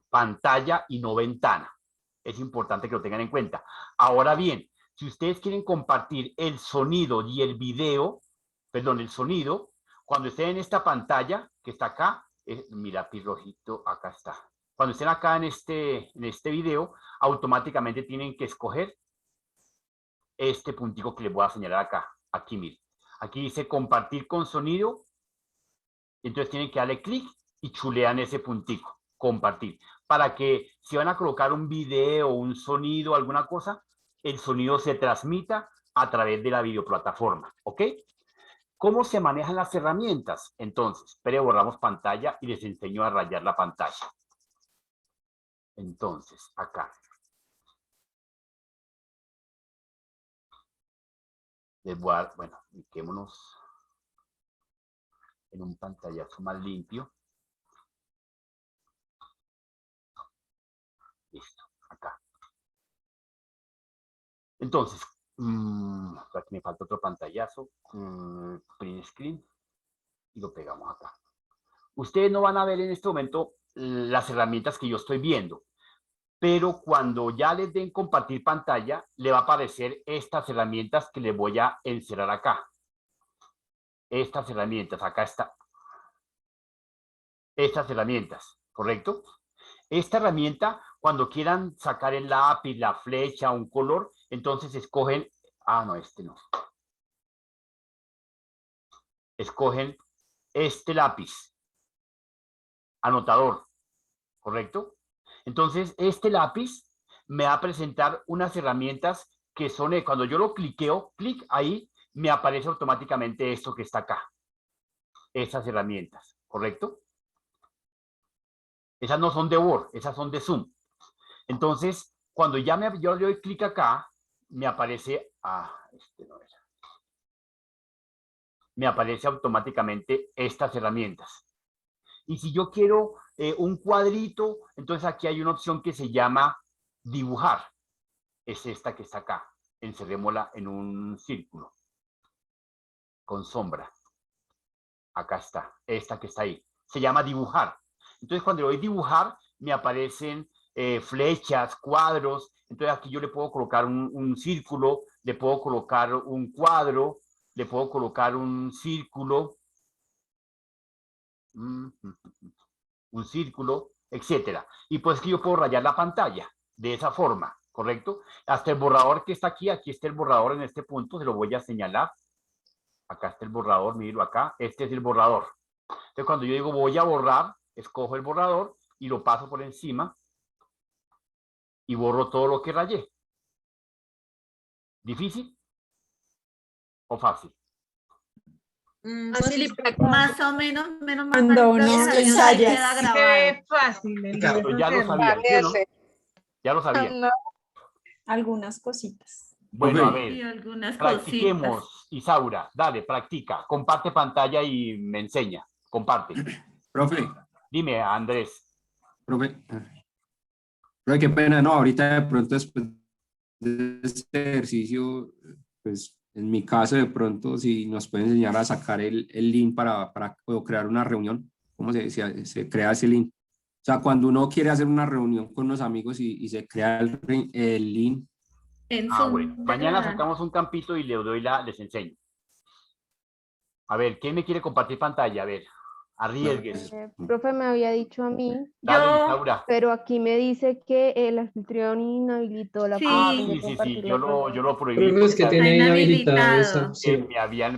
Pantalla y no ventana. Es importante que lo tengan en cuenta. Ahora bien, si ustedes quieren compartir el sonido y el video, perdón, el sonido, cuando estén en esta pantalla que está acá, mi lápiz rojito, acá está. Cuando estén acá en este video, automáticamente tienen que escoger este puntico que les voy a señalar acá. Aquí, miren. Aquí dice compartir con sonido. Entonces tienen que darle clic y chulean ese puntico, compartir. Para que si van a colocar un video, un sonido, alguna cosa, el sonido se transmita a través de la videoplataforma, ¿ok? ¿Cómo se manejan las herramientas? Entonces, borramos pantalla y les enseño a rayar la pantalla. Entonces, acá. Les voy a dar, bueno, ubiquémonos en un pantallazo más limpio. Listo, acá. Entonces, aquí me falta otro pantallazo, print screen, y lo pegamos acá. Ustedes no van a ver en este momento las herramientas que yo estoy viendo, pero cuando ya les den compartir pantalla, le va a aparecer estas herramientas que les voy a encerrar acá. Estas herramientas, acá está. Estas herramientas, ¿correcto? Esta herramienta, cuando quieran sacar el lápiz, la flecha, un color, entonces escogen, no, este no. Escogen este lápiz, anotador, ¿correcto? Entonces, este lápiz me va a presentar unas herramientas que son, cuando yo lo cliqueo, clic ahí, me aparece automáticamente esto que está acá. Estas herramientas, ¿correcto? Esas no son de Word, esas son de Zoom. Entonces, cuando yo le doy clic acá, me aparece, me aparece automáticamente estas herramientas. Y si yo quiero un cuadrito, entonces aquí hay una opción que se llama dibujar. Es esta que está acá. Encerrémosla en un círculo con sombra. Acá está, esta que está ahí. Se llama dibujar. Entonces cuando le doy dibujar, me aparecen flechas, cuadros. Entonces aquí yo le puedo colocar un círculo, le puedo colocar un cuadro, le puedo colocar un círculo, etcétera. Y pues que yo puedo rayar la pantalla de esa forma, ¿correcto? Hasta el borrador que está aquí está el borrador en este punto, se lo voy a señalar. Acá está el borrador, míralo acá, este es el borrador. Entonces cuando yo digo voy a borrar, escojo el borrador y lo paso por encima y borro todo lo que rayé. ¿Difícil o fácil? Fácil y práctico. Más o menos, menos mal. Cuando uno ensaya. Queda grabado. Fácil. Ya lo sabía, ¿sí o no? Ya lo sabía. Algunas cositas. Bueno, a Y ver, algunas practiquemos. cositas. Isaura, dale, practica. Comparte pantalla y me enseña. Comparte. Profe. Dime, Andrés. Profe, qué pena, no, ahorita de pronto después de este ejercicio, pues en mi caso de pronto si nos puede enseñar a sacar el link para o crear una reunión, ¿cómo se crea ese link? O sea, cuando uno quiere hacer una reunión con unos amigos y se crea el link. Bueno, mañana sacamos un campito y les enseño. A ver, ¿quién me quiere compartir pantalla? A ver, arriesgues. Profe, me había dicho a mí, Dale, Isaura. pero aquí me dice que el anfitrión inhabilitó la función de Sí, compartir yo lo prohibí. Pero es que tiene inhabilitado esa opción.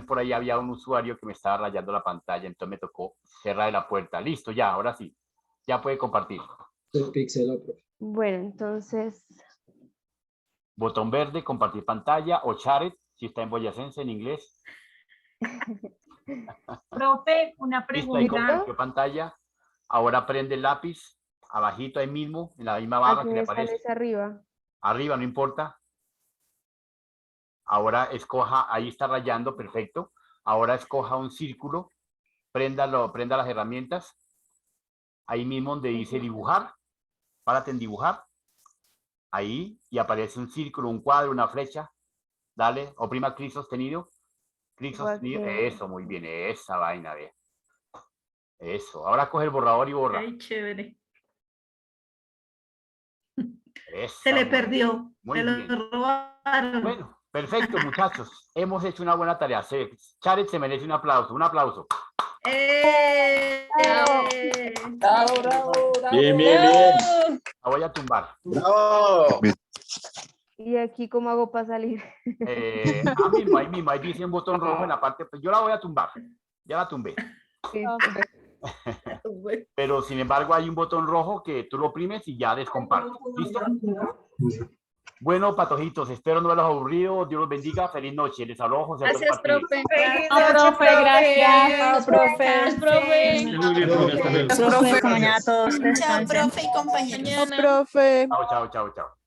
Por ahí había un usuario que me estaba rayando la pantalla, entonces me tocó cerrar la puerta. Listo, ya, ahora sí. Ya puede compartir. El pixel, profe. Bueno, entonces... Botón verde, compartir pantalla, o share, si está en boyacense, en inglés. Profe, una Listo, ahí pregunta. compartió pantalla. Ahora prende el lápiz, abajito ahí mismo, en la misma barra Aquí que le me sale aparece. es arriba. Arriba, no importa. Ahora escoja, ahí está rayando, perfecto. Ahora escoja un círculo, prenda las herramientas. Ahí mismo donde dice dibujar, párate en dibujar. Ahí, y aparece un círculo, un cuadro, una flecha. Dale, oprima clic sostenido. Clic sostenido. Eso, muy bien, esa vaina, ve. Eso. Ahora coge el borrador y borra. Ay, chévere. Esa, Se le perdió. Muy Se bien. lo robaron. Bueno, perfecto, muchachos. Hemos hecho una buena tarea. Charet se merece un aplauso. Un aplauso. Bravo, bravo, bravo. Bien, bien, bien. La voy a tumbar. Bravo. ¿Y aquí cómo hago para salir? Ahí mismo, ahí dice un botón rojo en la parte, pues yo la voy a tumbar. Ya la tumbé. Pero sin embargo hay un botón rojo que tú lo oprimes y ya descompartes. ¿Listo? Bueno, patojitos, espero no haberlos aburrido. Dios los bendiga. Feliz noche. Les habló José Alberto Gracias, Martínez. profe. Gracias, profe. Profe. Profe, Mañana a todos. Chao, profe y compañeros. Chao, chao, chao, chao.